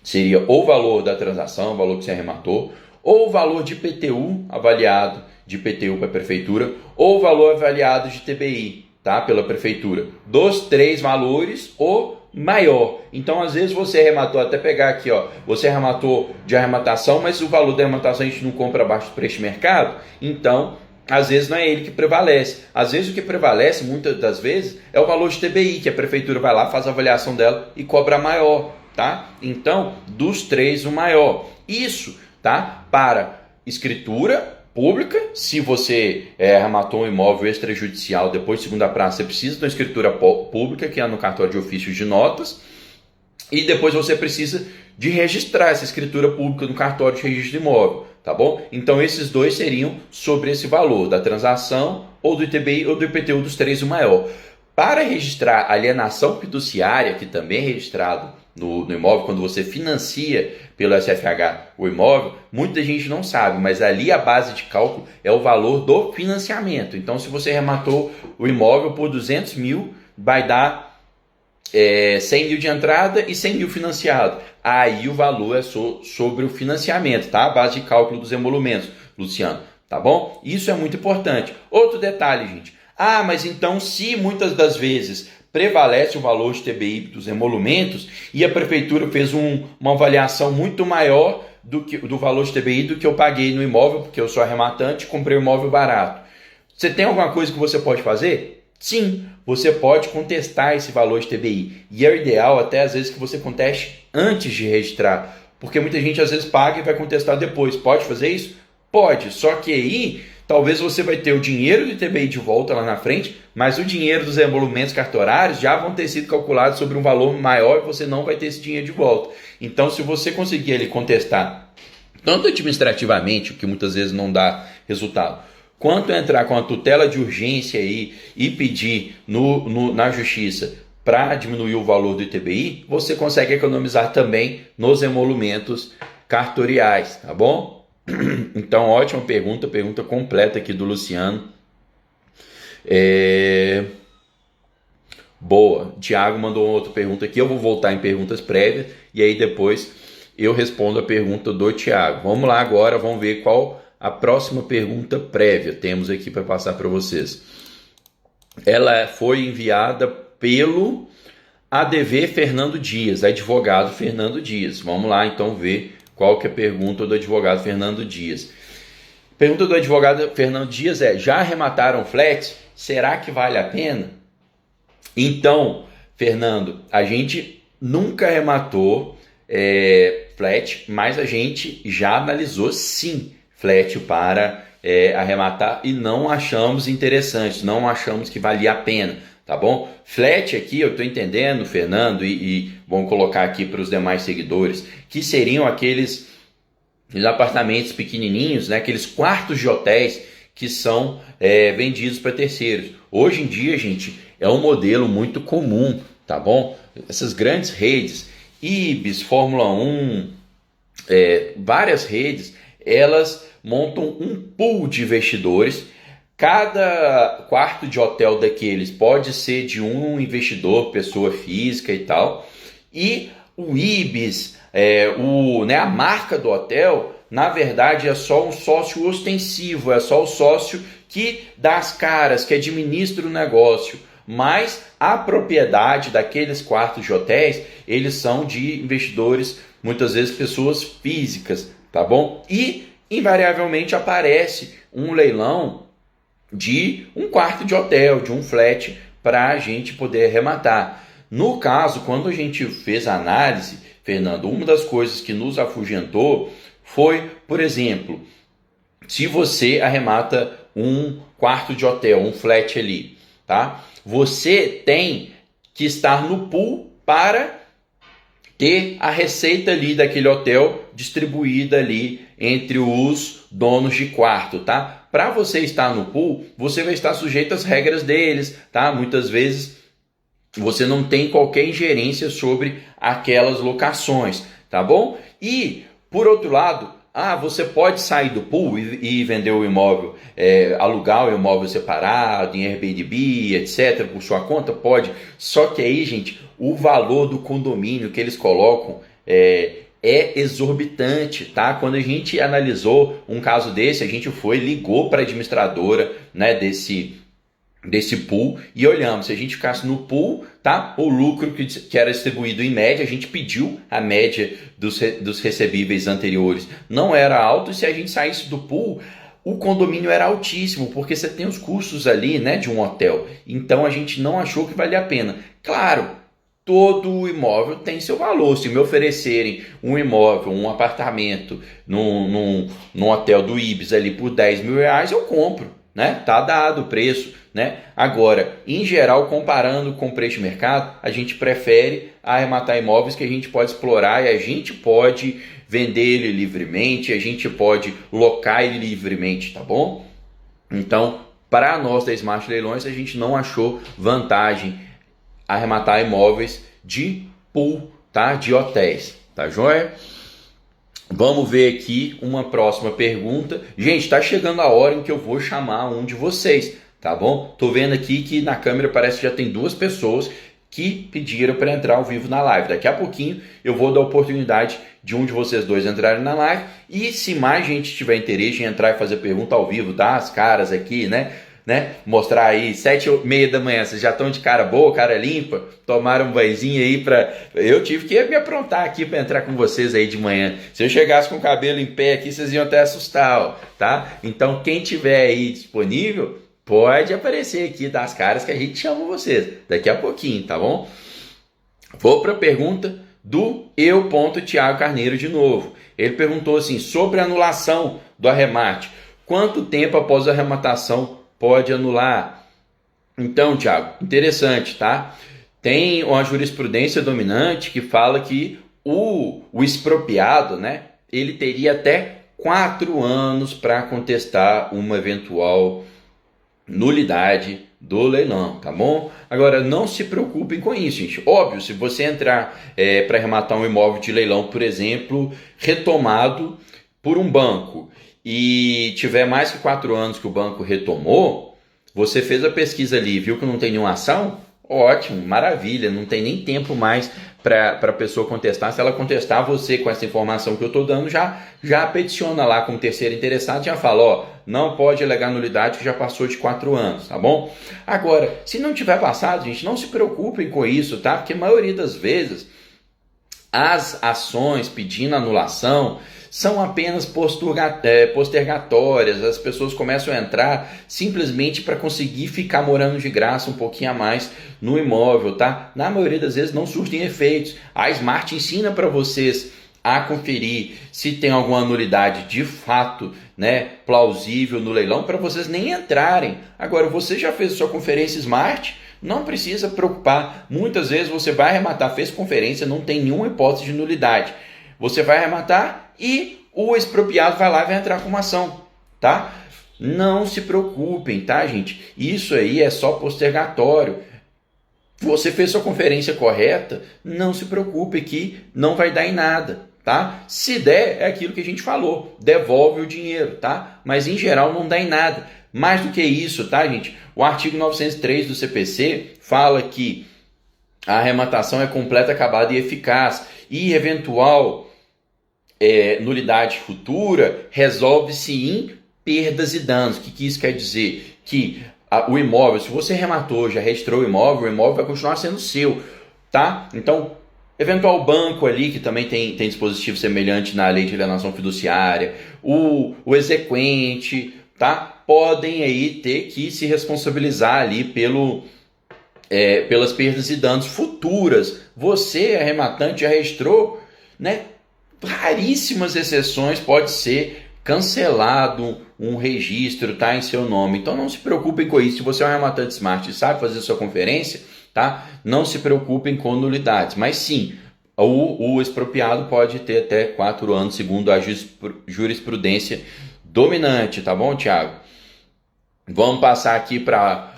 seria ou o valor da transação, o valor que você arrematou, ou o valor de IPTU avaliado, de IPTU para a prefeitura, ou o valor avaliado de TBI, tá, pela prefeitura. Dos 3 valores, o maior. Então, às vezes você arrematou, até pegar aqui, ó, você arrematou de arrematação, mas o valor da arrematação a gente não compra abaixo do preço de mercado, então às vezes não é ele que prevalece. Às vezes o que prevalece, muitas das vezes, é o valor de TBI, que a prefeitura vai lá, faz a avaliação dela e cobra maior, tá? Então, dos 3, o maior. Isso, tá? Para escritura pública, se você arrematou um imóvel extrajudicial depois de segunda praça, você precisa de uma escritura pública, que é no cartório de ofício de notas, e depois você precisa de registrar essa escritura pública no cartório de registro de imóvel, tá bom? Então esses dois seriam sobre esse valor da transação, ou do ITBI ou do IPTU, dos 3 o maior. Para registrar alienação fiduciária, que também é registrado no imóvel, quando você financia pelo SFH o imóvel, muita gente não sabe, mas ali a base de cálculo é o valor do financiamento. Então, se você arrematou o imóvel por 200 mil, vai dar 100 mil de entrada e 100 mil financiado. Aí o valor é sobre o financiamento, tá? A base de cálculo dos emolumentos, Luciano, tá bom? Isso é muito importante. Outro detalhe, gente. Ah, mas então se muitas das vezes prevalece o valor de TBI dos emolumentos e a prefeitura fez uma avaliação muito maior do valor de TBI do que eu paguei no imóvel, porque eu sou arrematante e comprei um imóvel barato. Você tem alguma coisa que você pode fazer? Sim, você pode contestar esse valor de TBI. E é o ideal até às vezes que você conteste antes de registrar, porque muita gente às vezes paga e vai contestar depois. Pode fazer isso? Pode, só que aí talvez você vai ter o dinheiro do TBI de volta lá na frente, mas o dinheiro dos emolumentos cartorários já vão ter sido calculados sobre um valor maior e você não vai ter esse dinheiro de volta. Então, se você conseguir ali contestar, tanto administrativamente, o que muitas vezes não dá resultado, quanto entrar com a tutela de urgência aí e pedir na justiça para diminuir o valor do ITBI, você consegue economizar também nos emolumentos cartoriais, tá bom? Então, ótima pergunta completa aqui do Luciano. Boa, Tiago mandou outra pergunta aqui, eu vou voltar em perguntas prévias e aí depois eu respondo a pergunta do Tiago. Vamos lá agora, vamos ver qual a próxima pergunta prévia temos aqui para passar para vocês. Ela foi enviada pelo ADV Fernando Dias, advogado Fernando Dias. Vamos lá então ver qual que é a pergunta do advogado Fernando Dias. Pergunta do advogado Fernando Dias é: já arremataram flat? Será que vale a pena? Então, Fernando, a gente nunca arrematou flat, mas a gente já analisou sim flat para arrematar e não achamos interessante, não achamos que valia a pena, tá bom? Flat aqui, eu estou entendendo, Fernando, e vamos colocar aqui para os demais seguidores, que seriam aqueles apartamentos pequenininhos, né, aqueles quartos de hotéis que são vendidos para terceiros. Hoje em dia, gente, é um modelo muito comum, tá bom? Essas grandes redes, Ibis, Fórmula 1, várias redes, elas montam um pool de investidores. Cada quarto de hotel daqueles pode ser de um investidor, pessoa física e tal. E o IBIS, a marca do hotel, na verdade é só um sócio ostensivo, é só o sócio que dá as caras, que administra o negócio. Mas a propriedade daqueles quartos de hotéis, eles são de investidores, muitas vezes pessoas físicas, tá bom? E invariavelmente aparece um leilão de um quarto de hotel, de um flat, para a gente poder arrematar. No caso, quando a gente fez a análise, Fernando, uma das coisas que nos afugentou foi, por exemplo, se você arremata um quarto de hotel, um flat ali, tá? Você tem que estar no pool para ter a receita ali daquele hotel distribuída ali entre os donos de quarto, tá? Para você estar no pool, você vai estar sujeito às regras deles, tá? Muitas vezes você não tem qualquer ingerência sobre aquelas locações, tá bom? E, por outro lado, você pode sair do pool e vender o imóvel, alugar o imóvel separado, em Airbnb, etc., por sua conta? Pode. Só que aí, gente, o valor do condomínio que eles colocam é exorbitante, tá? Quando a gente analisou um caso desse, a gente ligou para a administradora, né, desse pool e olhamos, se a gente ficasse no pool, tá? O lucro que era distribuído em média, a gente pediu a média dos recebíveis anteriores, não era alto, e se a gente saísse do pool, o condomínio era altíssimo, porque você tem os custos ali, né, de um hotel. Então a gente não achou que valia a pena. Claro, todo imóvel tem seu valor. Se me oferecerem um imóvel, um apartamento num hotel do Ibis ali por 10 mil reais, eu compro, né? Tá dado o preço, né? Agora, em geral, comparando com o preço de mercado, a gente prefere arrematar imóveis que a gente pode explorar e a gente pode vender ele livremente, a gente pode locar ele livremente, tá bom? Então, para nós da Smart Leilões, a gente não achou vantagem arrematar imóveis de pool, tá? De hotéis, tá joia? Vamos ver aqui uma próxima pergunta. Gente, tá chegando a hora em que eu vou chamar um de vocês, tá bom? Tô vendo aqui que na câmera parece que já tem 2 pessoas que pediram para entrar ao vivo na live. Daqui a pouquinho eu vou dar a oportunidade de um de vocês dois entrarem na live, e se mais gente tiver interesse em entrar e fazer pergunta ao vivo, dar as caras aqui, né? Mostrar aí 7h30 da manhã, vocês já estão de cara boa, cara limpa, tomaram um banhozinho aí eu tive que me aprontar aqui para entrar com vocês aí de manhã. Se eu chegasse com o cabelo em pé aqui, vocês iam até assustar, ó, tá? Então quem tiver aí disponível, pode aparecer aqui, dar as caras que a gente chama vocês daqui a pouquinho, tá bom? Vou para a pergunta do Thiago Carneiro de novo. Ele perguntou assim, sobre a anulação do arremate, quanto tempo após a arrematação pode anular? Então, Thiago, interessante, tá? Tem uma jurisprudência dominante que fala que o expropriado, né, ele teria até 4 anos para contestar uma eventual nulidade do leilão, tá bom? Agora, não se preocupem com isso, gente. Óbvio, se você entrar para arrematar um imóvel de leilão, por exemplo, retomado por um banco, e tiver mais que 4 anos que o banco retomou, você fez a pesquisa ali, viu que não tem nenhuma ação? Ótimo, maravilha, não tem nem tempo mais para a pessoa contestar. Se ela contestar, você com essa informação que eu estou dando, já peticiona lá como terceiro interessado, já fala, ó, não pode alegar nulidade que já passou de 4 anos, tá bom? Agora, se não tiver passado, gente, não se preocupem com isso, tá? Porque a maioria das vezes, as ações pedindo anulação são apenas postergatórias, as pessoas começam a entrar simplesmente para conseguir ficar morando de graça um pouquinho a mais no imóvel, tá? Na maioria das vezes não surtem efeitos. A Smart ensina para vocês a conferir se tem alguma nulidade de fato, né, plausível no leilão, para vocês nem entrarem. Agora, você já fez a sua conferência Smart, não precisa preocupar. Muitas vezes você vai arrematar, fez conferência, não tem nenhuma hipótese de nulidade. Você vai arrematar e o expropriado vai lá e vai entrar com uma ação, tá? Não se preocupem, tá, gente? Isso aí é só postergatório. Você fez sua conferência correta, não se preocupe que não vai dar em nada, tá? Se der, é aquilo que a gente falou, devolve o dinheiro, tá? Mas em geral não dá em nada. Mais do que isso, tá, gente? O artigo 903 do CPC fala que a arrematação é completa, acabada e eficaz, e eventual nulidade futura resolve-se em perdas e danos. O que isso quer dizer? Que o imóvel, se você rematou, já registrou o imóvel vai continuar sendo seu, tá? Então, eventual banco ali, que também tem dispositivo semelhante na lei de alienação fiduciária, o exequente, tá? Podem aí ter que se responsabilizar ali pelas perdas e danos futuras. Você, arrematante, já registrou, né? Raríssimas exceções pode ser cancelado um registro, tá, em seu nome. Então não se preocupem com isso. Se você é um arrematante smart e sabe fazer sua conferência, tá? Não se preocupem com nulidades. Mas sim, o expropriado pode ter até 4 anos, segundo a jurisprudência dominante, tá bom, Thiago? Vamos passar aqui para a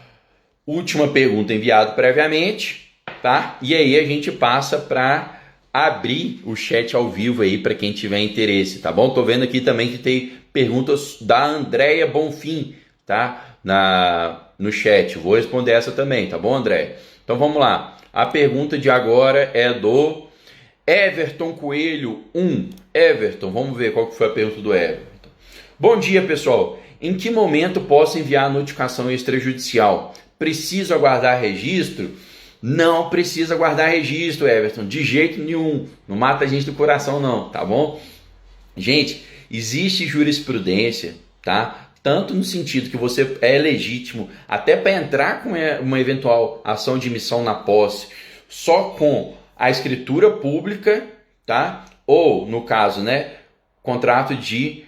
última pergunta enviada previamente, tá? E aí a gente passa para abrir o chat ao vivo aí para quem tiver interesse, tá bom? Tô vendo aqui também que tem perguntas da Andréia Bonfim, tá? No chat. Vou responder essa também, tá bom, Andréia? Então vamos lá. A pergunta de agora é do Everton Coelho 1. Everton, vamos ver qual que foi a pergunta do Everton. Bom dia, pessoal. Em que momento posso enviar a notificação extrajudicial? Preciso aguardar registro? Não precisa guardar registro, Everton, de jeito nenhum. Não mata a gente do coração, não, tá bom? Gente, existe jurisprudência, tá? Tanto no sentido que você é legítimo, até para entrar com uma eventual ação de missão na posse, só com a escritura pública, tá? Ou, no caso, né, contrato de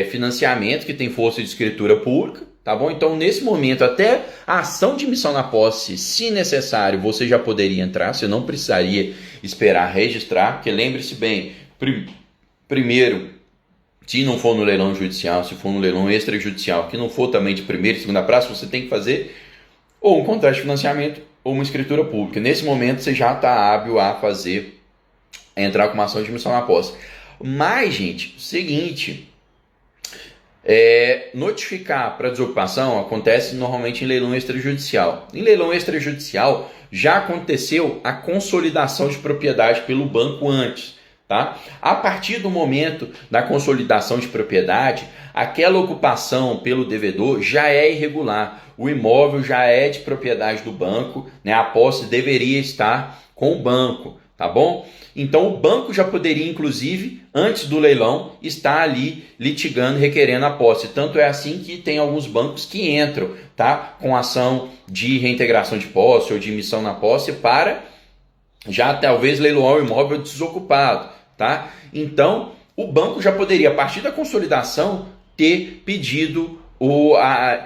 financiamento que tem força de escritura pública. Tá bom? Então, nesse momento, até a ação de missão na posse, se necessário, você já poderia entrar, você não precisaria esperar registrar, porque lembre-se bem, primeiro, se não for no leilão judicial, se for no leilão extrajudicial, que não for também de primeira e segunda praça, você tem que fazer ou um contrato de financiamento ou uma escritura pública. Nesse momento, você já está hábil a entrar com uma ação de missão na posse. Mas, gente, seguinte... notificar para desocupação acontece normalmente em leilão extrajudicial. Em leilão extrajudicial já aconteceu a consolidação de propriedade pelo banco antes, tá? A partir do momento da consolidação de propriedade, aquela ocupação pelo devedor já é irregular. O imóvel já é de propriedade do banco, né? A posse deveria estar com o banco, tá bom? Então o banco já poderia, inclusive, antes do leilão, estar ali litigando, requerendo a posse. Tanto é assim que tem alguns bancos que entram, tá, com ação de reintegração de posse ou de emissão na posse para já talvez leiloar o imóvel desocupado, tá? Então o banco já poderia, a partir da consolidação, ter pedido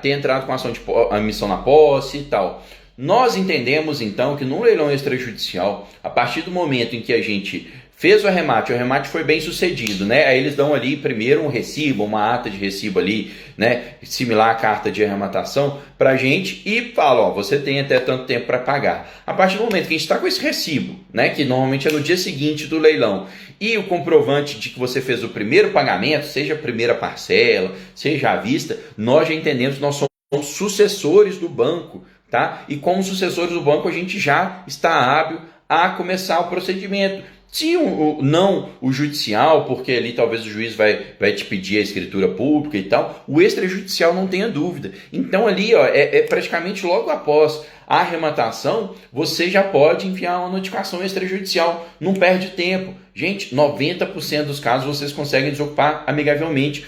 ter entrado com ação de emissão na posse e tal. Nós entendemos, então, que no leilão extrajudicial, a partir do momento em que a gente fez o arremate foi bem sucedido, né? Aí eles dão ali primeiro um recibo, uma ata de recibo ali, né? Similar à carta de arrematação para a gente e falam, ó, você tem até tanto tempo para pagar. A partir do momento que a gente está com esse recibo, né? Que normalmente é no dia seguinte do leilão, e o comprovante de que você fez o primeiro pagamento, seja a primeira parcela, seja à vista, nós já entendemos que nós somos sucessores do banco, tá? E como sucessores do banco a gente já está hábil a começar o procedimento. Se não o judicial, porque ali talvez o juiz vai te pedir a escritura pública e tal, o extrajudicial não tenha dúvida. Então ali ó, é praticamente logo após a arrematação, você já pode enviar uma notificação extrajudicial, não perde tempo. Gente, 90% dos casos vocês conseguem desocupar amigavelmente.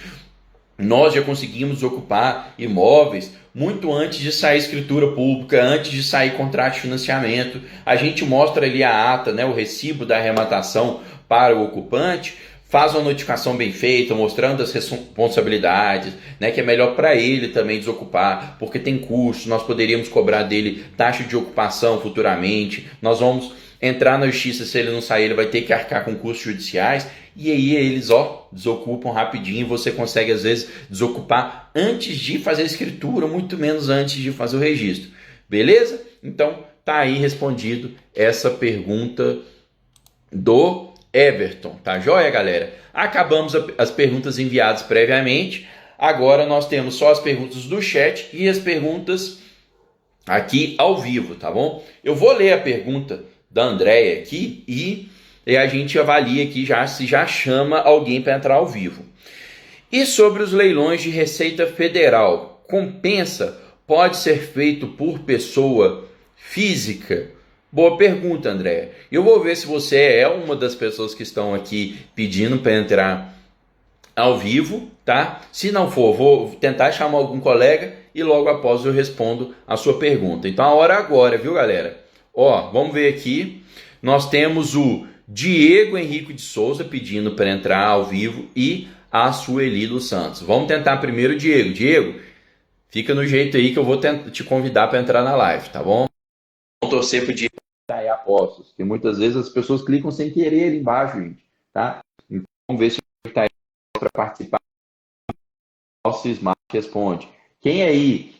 Nós já conseguimos desocupar imóveis muito antes de sair escritura pública, antes de sair contrato de financiamento. A gente mostra ali a ata, né, o recibo da arrematação para o ocupante, faz uma notificação bem feita, mostrando as responsabilidades, né, que é melhor para ele também desocupar, porque tem custos, nós poderíamos cobrar dele taxa de ocupação futuramente, nós vamos entrar na justiça, se ele não sair, ele vai ter que arcar com custos judiciais, e aí eles desocupam rapidinho, você consegue às vezes desocupar antes de fazer a escritura, muito menos antes de fazer o registro. Beleza? Então tá aí respondido essa pergunta do Everton, tá joia, galera? Acabamos as perguntas enviadas previamente. Agora nós temos só as perguntas do chat e as perguntas aqui ao vivo, tá bom? Eu vou ler a pergunta da Andréia aqui e a gente avalia aqui já se já chama alguém para entrar ao vivo. E sobre os leilões de Receita Federal, compensa? Pode ser feito por pessoa física? Boa pergunta, Andréia. Eu vou ver se você é uma das pessoas que estão aqui pedindo para entrar ao vivo, tá? Se não for, vou tentar chamar algum colega e logo após eu respondo a sua pergunta. Então a hora é agora, viu, galera? Ó, vamos ver aqui. Nós temos o Diego Henrique de Souza pedindo para entrar ao vivo e a Sueli dos Santos. Vamos tentar primeiro o Diego. Diego, fica no jeito aí que eu vou te convidar para entrar na live, tá bom? Vamos torcer pro Diego estar aí apostos, porque muitas vezes as pessoas clicam sem querer ali embaixo, gente, tá? Então vamos ver se o Diego está aí para participar. Nosso Smart responde. Quem aí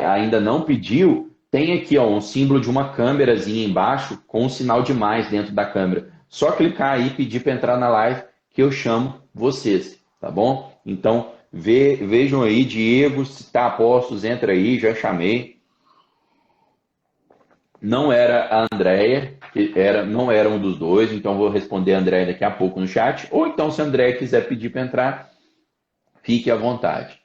ainda não pediu, tem aqui ó, um símbolo de uma câmerazinha embaixo com um sinal de mais dentro da câmera. Só clicar aí e pedir para entrar na live que eu chamo vocês, tá bom? Então vejam aí, Diego, se está a postos, entra aí, já chamei. Não era a Andréia, não era um dos dois, então vou responder a Andréia daqui a pouco no chat. Ou então, se a Andréia quiser pedir para entrar, fique à vontade.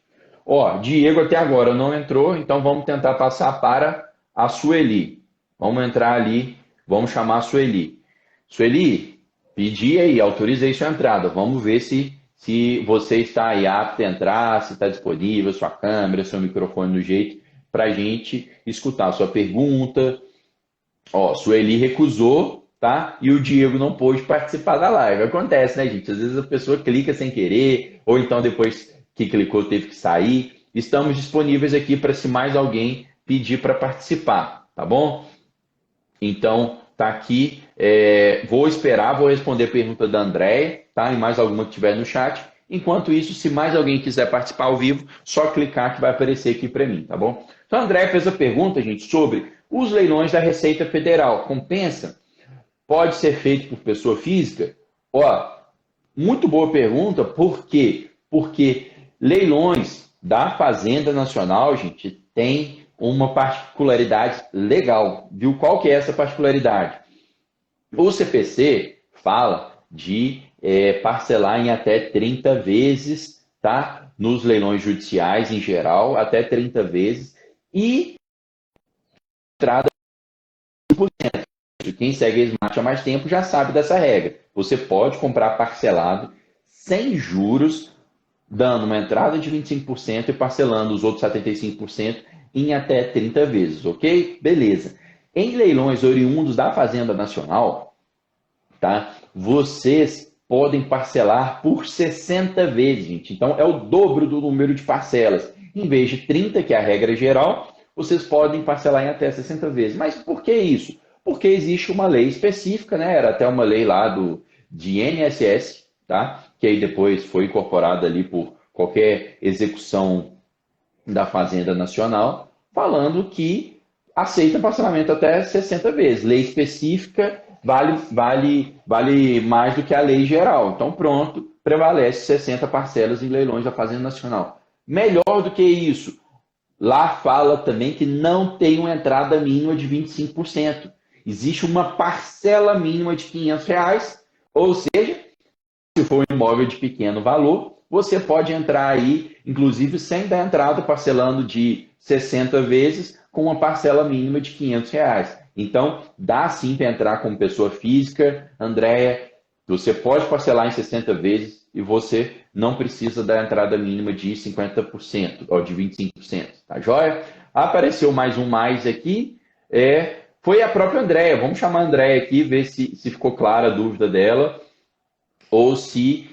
Ó, Diego até agora não entrou, então vamos tentar passar para a Sueli. Vamos entrar ali, vamos chamar a Sueli. Sueli, pedi aí, autorizei sua entrada. Vamos ver se você está aí apto a entrar, se está disponível, sua câmera, seu microfone no jeito, para a gente escutar a sua pergunta. Ó, Sueli recusou, tá? E o Diego não pôde participar da live. Acontece, né, gente? Às vezes a pessoa clica sem querer, ou então depois que clicou teve que sair. Estamos disponíveis aqui para se mais alguém pedir para participar, tá bom? Então, tá aqui. Vou esperar, vou responder a pergunta da Andréia, tá? E mais alguma que tiver no chat. Enquanto isso, se mais alguém quiser participar ao vivo, só clicar que vai aparecer aqui para mim, tá bom? Então, a Andréia fez a pergunta, gente, sobre os leilões da Receita Federal. Compensa? Pode ser feito por pessoa física? Ó, muito boa pergunta, por quê? Porque leilões da Fazenda Nacional, gente, tem uma particularidade legal, viu? Qual que é essa particularidade? O CPC fala de parcelar em até 30 vezes, tá? Nos leilões judiciais em geral, até 30 vezes, e entrada de 5%. Quem segue a Smart há mais tempo já sabe dessa regra. Você pode comprar parcelado, sem juros, dando uma entrada de 25% e parcelando os outros 75% em até 30 vezes, ok? Beleza. Em leilões oriundos da Fazenda Nacional, tá? Vocês podem parcelar por 60 vezes, gente. Então, é o dobro do número de parcelas. Em vez de 30, que é a regra geral, vocês podem parcelar em até 60 vezes. Mas por que isso? Porque existe uma lei específica, né? Era até uma lei lá de INSS, tá? Que aí depois foi incorporada ali por qualquer execução da Fazenda Nacional, falando que aceita parcelamento até 60 vezes. Lei específica vale mais do que a lei geral. Então, pronto, prevalece 60 parcelas em leilões da Fazenda Nacional. Melhor do que isso, lá fala também que não tem uma entrada mínima de 25%. Existe uma parcela mínima de R$500, ou seja, se for um imóvel de pequeno valor, você pode entrar aí, inclusive sem dar entrada, parcelando de 60 vezes, com uma parcela mínima de R$500. Então, dá sim para entrar como pessoa física. Andréia, você pode parcelar em 60 vezes e você não precisa da entrada mínima de 50% ou de 25%, tá joia? Apareceu mais um mais aqui, foi a própria Andréia. Vamos chamar a Andréia aqui, ver se ficou clara a dúvida dela, ou se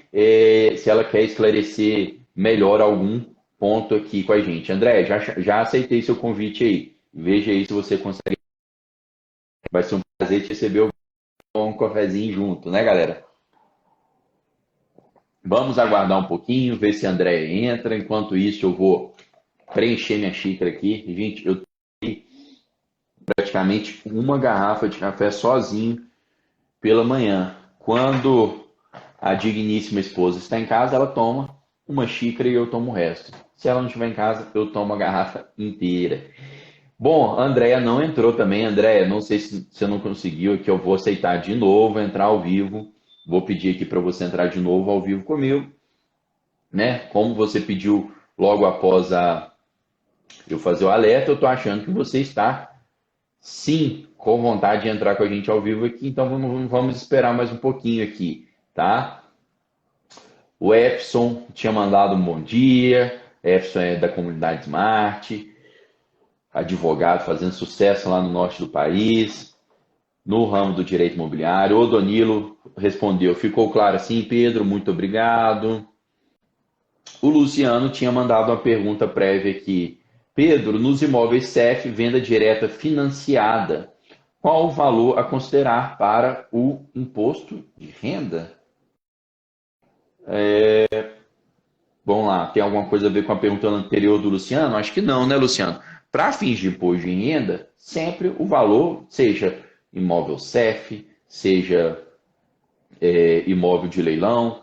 ela quer esclarecer melhor algum ponto aqui com a gente. Andréia, já aceitei seu convite aí. Veja aí se você consegue. Vai ser um prazer te receber um cafezinho junto, né, galera? Vamos aguardar um pouquinho, ver se a Andréia entra. Enquanto isso, eu vou preencher minha xícara aqui. Gente, eu tomei praticamente uma garrafa de café sozinho pela manhã. Quando a digníssima esposa está em casa, ela toma uma xícara e eu tomo o resto. Se ela não estiver em casa, eu tomo a garrafa inteira. Bom, a Andréia não entrou também. Andréia, não sei se você não conseguiu, que eu vou aceitar de novo entrar ao vivo. Vou pedir aqui para você entrar de novo ao vivo comigo, né? Como você pediu logo após eu fazer o alerta, eu estou achando que você está, sim, com vontade de entrar com a gente ao vivo aqui, então vamos esperar mais um pouquinho aqui, tá? O Epson tinha mandado um bom dia. Epson é da comunidade Smart, advogado fazendo sucesso lá no norte do país, no ramo do direito imobiliário. O Donilo respondeu: ficou claro assim, Pedro, muito obrigado. O Luciano tinha mandado uma pergunta prévia aqui. Pedro, nos imóveis CEF, venda direta financiada, qual o valor a considerar para o imposto de renda? Vamos lá, tem alguma coisa a ver com a pergunta anterior do Luciano? Acho que não, né, Luciano? Para fins de imposto de renda, sempre o valor, seja imóvel CEF, seja imóvel de leilão,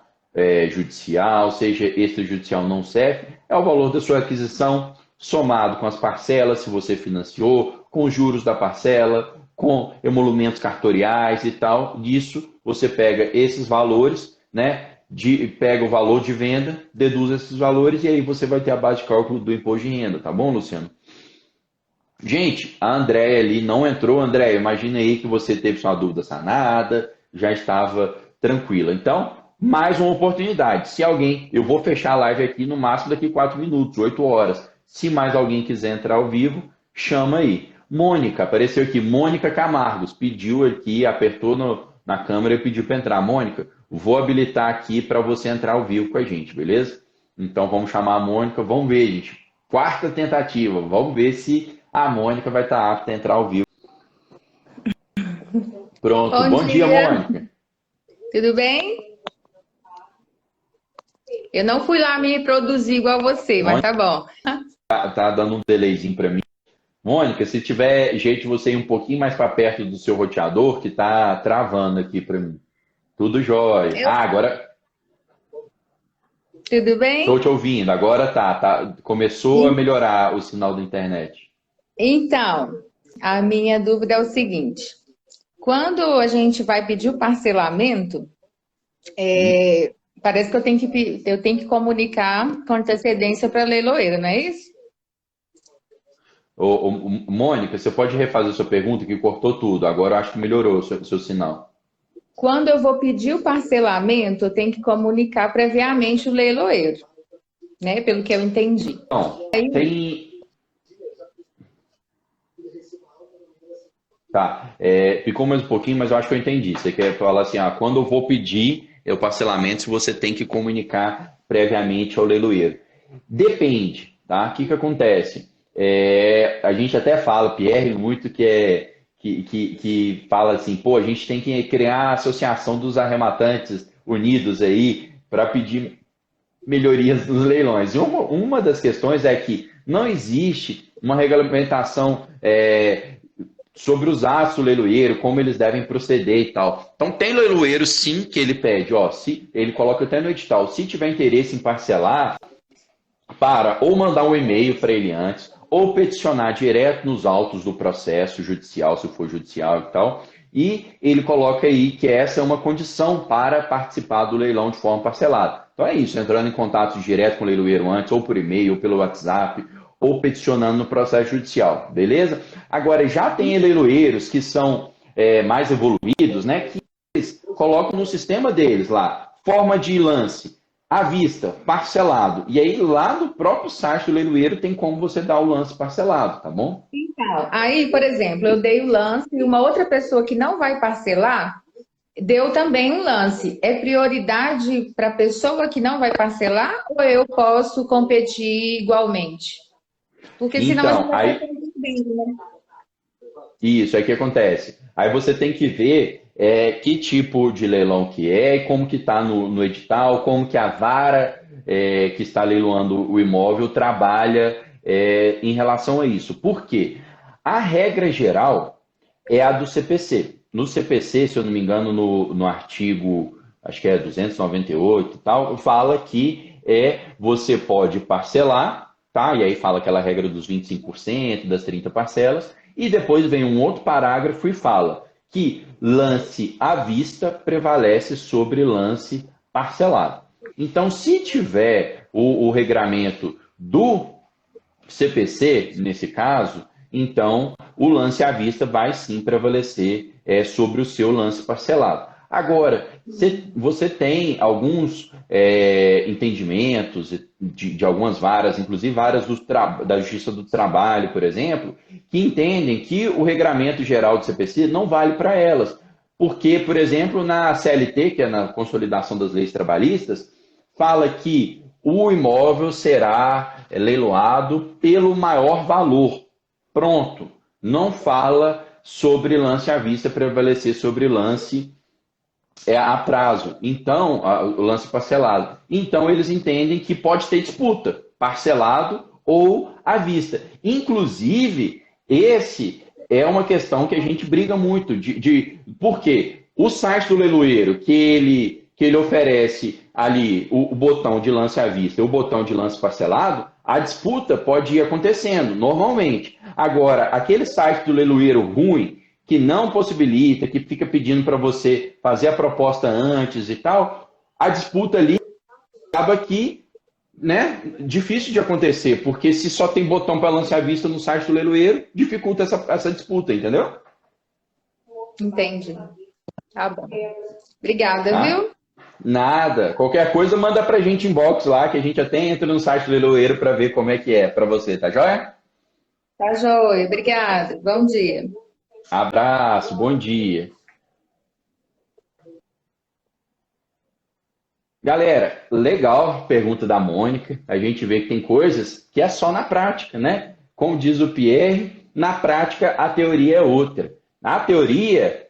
judicial, seja extrajudicial não CEF, é o valor da sua aquisição somado com as parcelas, se você financiou, com os juros da parcela, com emolumentos cartoriais e tal. Disso, você pega esses valores, né? Pega o valor de venda, deduz esses valores e aí você vai ter a base de cálculo do imposto de renda, tá bom, Luciano? Gente, a Andréia ali não entrou. Andréia, imagina aí que você teve sua dúvida sanada, já estava tranquila. Então, mais uma oportunidade. Se alguém, eu vou fechar a live aqui no máximo daqui 4 minutos, 8 horas. Se mais alguém quiser entrar ao vivo, chama aí. Mônica, apareceu aqui. Mônica Camargos pediu aqui, apertou na câmera e pediu para entrar. Mônica, vou habilitar aqui para você entrar ao vivo com a gente, beleza? Então vamos chamar a Mônica, vamos ver, gente. Quarta tentativa, vamos ver se a Mônica vai estar apta a entrar ao vivo. Pronto, bom dia, Mônica. Tudo bem? Eu não fui lá me produzir igual você, mas tá bom. Tá dando um delayzinho para mim. Mônica, se tiver jeito de você ir um pouquinho mais para perto do seu roteador, que tá travando aqui para mim. Tudo jóia. Agora. Tudo bem? Estou te ouvindo, agora tá. Começou a melhorar o sinal da internet. Então, a minha dúvida é o seguinte: quando a gente vai pedir o parcelamento, parece que eu tenho que comunicar com antecedência para a leiloeira, não é isso? Mônica, você pode refazer sua pergunta que cortou tudo. Agora eu acho que melhorou o seu sinal. Quando eu vou pedir o parcelamento, eu tenho que comunicar previamente o leiloeiro, né? Pelo que eu entendi. Não, tem. Tá, ficou mais um pouquinho, mas eu acho que eu entendi. Você quer falar assim, quando eu vou pedir o parcelamento, você tem que comunicar previamente ao leiloeiro. Depende, tá? O que acontece? A gente até fala, Pierre, muito que fala assim, pô, a gente tem que criar a associação dos arrematantes unidos aí para pedir melhorias nos leilões. E uma das questões é que não existe uma regulamentação sobre os atos do leiloeiro, como eles devem proceder e tal. Então tem leiloeiro sim que ele pede, se ele coloca até no edital, se tiver interesse em parcelar, para ou mandar um e-mail para ele antes, ou peticionar direto nos autos do processo judicial, se for judicial e tal, e ele coloca aí que essa é uma condição para participar do leilão de forma parcelada. Então é isso, entrando em contato direto com o leiloeiro antes, ou por e-mail, ou pelo WhatsApp, ou peticionando no processo judicial, beleza? Agora, já tem leiloeiros que são mais evoluídos, né, que eles colocam no sistema deles lá, forma de lance, à vista, parcelado. E aí, lá no próprio site do leiloeiro, tem como você dar o lance parcelado, tá bom? Então, aí, por exemplo, eu dei o lance e uma outra pessoa que não vai parcelar deu também um lance. É prioridade para a pessoa que não vai parcelar ou eu posso competir igualmente? Porque senão a gente vai estar perdendo, né? Isso, aí o que acontece? Aí você tem que ver que tipo de leilão que é, como que está no edital, como que a vara que está leiloando o imóvel trabalha em relação a isso. Por quê? A regra geral é a do CPC. No CPC, se eu não me engano, no artigo, acho que é 298 e tal, fala que você pode parcelar, tá? E aí fala aquela regra dos 25%, das 30 parcelas, e depois vem um outro parágrafo e fala que lance à vista prevalece sobre lance parcelado. Então, se tiver o regramento do CPC, nesse caso, então o lance à vista vai sim prevalecer sobre o seu lance parcelado. Agora, você tem alguns entendimentos de algumas varas, inclusive varas da Justiça do Trabalho, por exemplo, que entendem que o regramento geral do CPC não vale para elas. Porque, por exemplo, na CLT, que é na Consolidação das Leis Trabalhistas, fala que o imóvel será leiloado pelo maior valor. Pronto. Não fala sobre lance à vista prevalecer sobre lance a prazo. Então, o lance parcelado. Então, eles entendem que pode ter disputa, parcelado ou à vista. Inclusive, esse é uma questão que a gente briga muito. Por quê? O site do leiloeiro, que ele oferece ali o botão de lance à vista e o botão de lance parcelado, a disputa pode ir acontecendo, normalmente. Agora, aquele site do leiloeiro ruim, que não possibilita, que fica pedindo para você fazer a proposta antes e tal, a disputa ali acaba que, né, difícil de acontecer, porque se só tem botão para lance à vista no site do leiloeiro, dificulta essa disputa, entendeu? Entendi. Tá bom. Obrigada, Tá? viu? Nada. Qualquer coisa, manda pra gente inbox lá, que a gente até entra no site do leiloeiro para ver como é que é para você, tá joia? Tá joia. Obrigada. Bom dia. Abraço, bom dia. Galera, legal pergunta da Mônica. A gente vê que tem coisas que é só na prática, né? Como diz o Pierre, na prática a teoria é outra. A teoria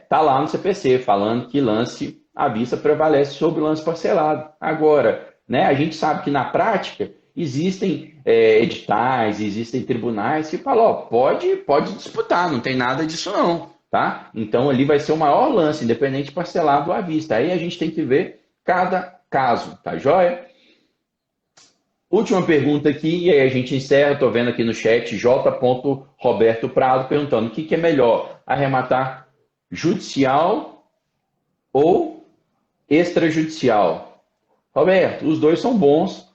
tá lá no CPC, falando que lance à vista prevalece sobre o lance parcelado. Agora, né, a gente sabe que na prática existem editais, existem tribunais que falam, ó, pode disputar, não tem nada disso não, tá? Então ali vai ser o maior lance, independente de parcelado ou à vista. Aí a gente tem que ver cada caso, tá joia? Última pergunta aqui, e aí a gente encerra, estou vendo aqui no chat, J. Roberto Prado perguntando o que é melhor, arrematar judicial ou extrajudicial? Roberto, os dois são bons,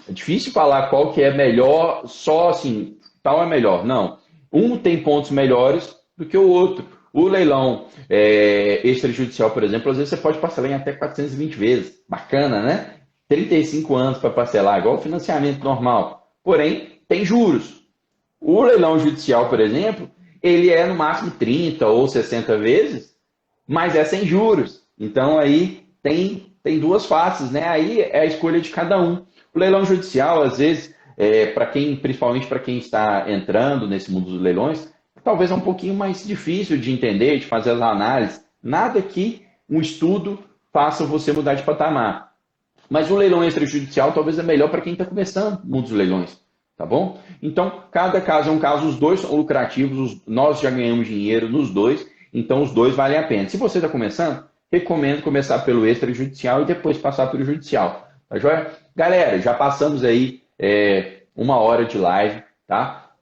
é difícil falar qual que é melhor, só assim, tal é melhor, não. Um tem pontos melhores do que o outro. O leilão extrajudicial, por exemplo, às vezes você pode parcelar em até 420 vezes. Bacana, né? 35 anos para parcelar, igual o financiamento normal. Porém, tem juros. O leilão judicial, por exemplo, ele é no máximo 30 ou 60 vezes, mas é sem juros. Então, aí tem duas faces, né? Aí é a escolha de cada um. O leilão judicial, às vezes, principalmente para quem está entrando nesse mundo dos leilões, talvez é um pouquinho mais difícil de entender, de fazer as análises. Nada que um estudo faça você mudar de patamar. Mas o leilão extrajudicial talvez é melhor para quem está começando no mundo dos leilões, tá bom? Então, cada caso é um caso, os dois são lucrativos, nós já ganhamos dinheiro nos dois, então os dois valem a pena. Se você está começando, recomendo começar pelo extrajudicial e depois passar pelo judicial, tá joia? Galera, já passamos aí 1 hora de live, tá?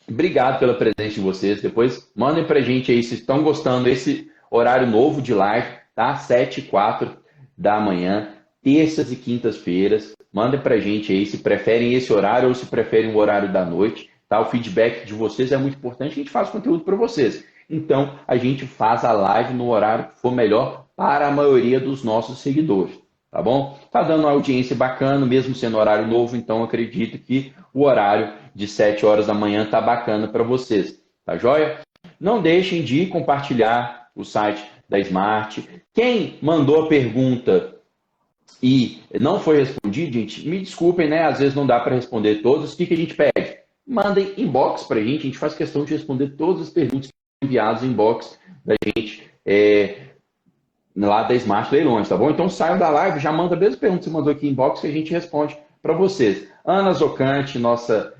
Obrigado pela presença de vocês. Depois mandem pra gente aí se estão gostando desse horário novo de live, tá? 7 e 4 da manhã, terças e quintas-feiras. Mandem pra gente aí se preferem esse horário ou se preferem o horário da noite, tá? O feedback de vocês é muito importante, a gente faz conteúdo para vocês. Então, a gente faz a live no horário que for melhor para a maioria dos nossos seguidores, tá bom? Tá dando uma audiência bacana, mesmo sendo horário novo, então acredito que o horário de 7 horas da manhã tá bacana para vocês, tá joia? Não deixem de compartilhar o site da Smart. Quem mandou a pergunta e não foi respondido, gente, me desculpem, né? Às vezes não dá para responder todos. O que a gente pede? Mandem inbox para a gente faz questão de responder todas as perguntas enviadas em inbox da gente lá da Smart Leilões, tá bom? Então saiam da live, já manda a mesma pergunta que você mandou aqui em inbox que a gente responde para vocês. Ana Zocante, nossa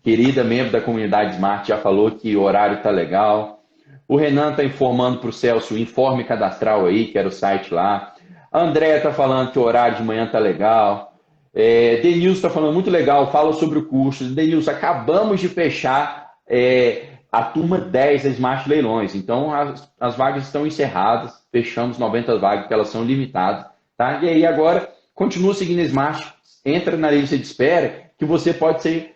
querida membro da comunidade Smart, já falou que o horário tá legal. O Renan tá informando para o Celso o informe cadastral aí, que era o site lá. A Andréia tá falando que o horário de manhã tá legal. Denilson está falando muito legal, fala sobre o curso. Denilson, acabamos de fechar a turma 10 da Smart Leilões. Então, as vagas estão encerradas, fechamos 90 vagas, porque elas são limitadas. Tá? E aí, agora, continua seguindo a Smart, entra na lista de espera, que você pode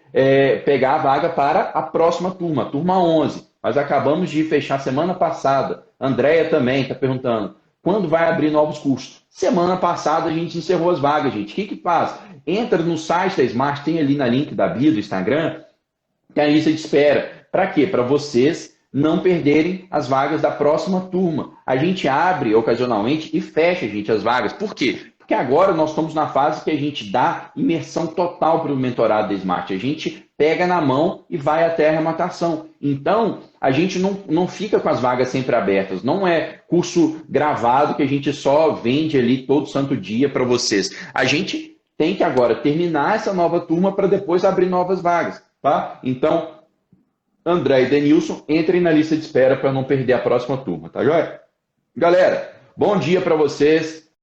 pegar a vaga para a próxima turma, turma 11. Mas acabamos de fechar semana passada. Andréia também está perguntando, quando vai abrir novos cursos? Semana passada a gente encerrou as vagas, gente. O que faz? Entra no site da Smart, tem ali na link da bio do Instagram, tem a lista de espera. Para quê? Para vocês não perderem as vagas da próxima turma. A gente abre ocasionalmente e fecha, gente, as vagas. Por quê? Porque agora nós estamos na fase que a gente dá imersão total para o mentorado da Smart. A gente pega na mão e vai até a arrematação. Então, a gente não fica com as vagas sempre abertas. Não é curso gravado que a gente só vende ali todo santo dia para vocês. A gente tem que agora terminar essa nova turma para depois abrir novas vagas. Tá? Então, André e Denilson, entrem na lista de espera para não perder a próxima turma. Tá joia? Galera, bom dia para vocês.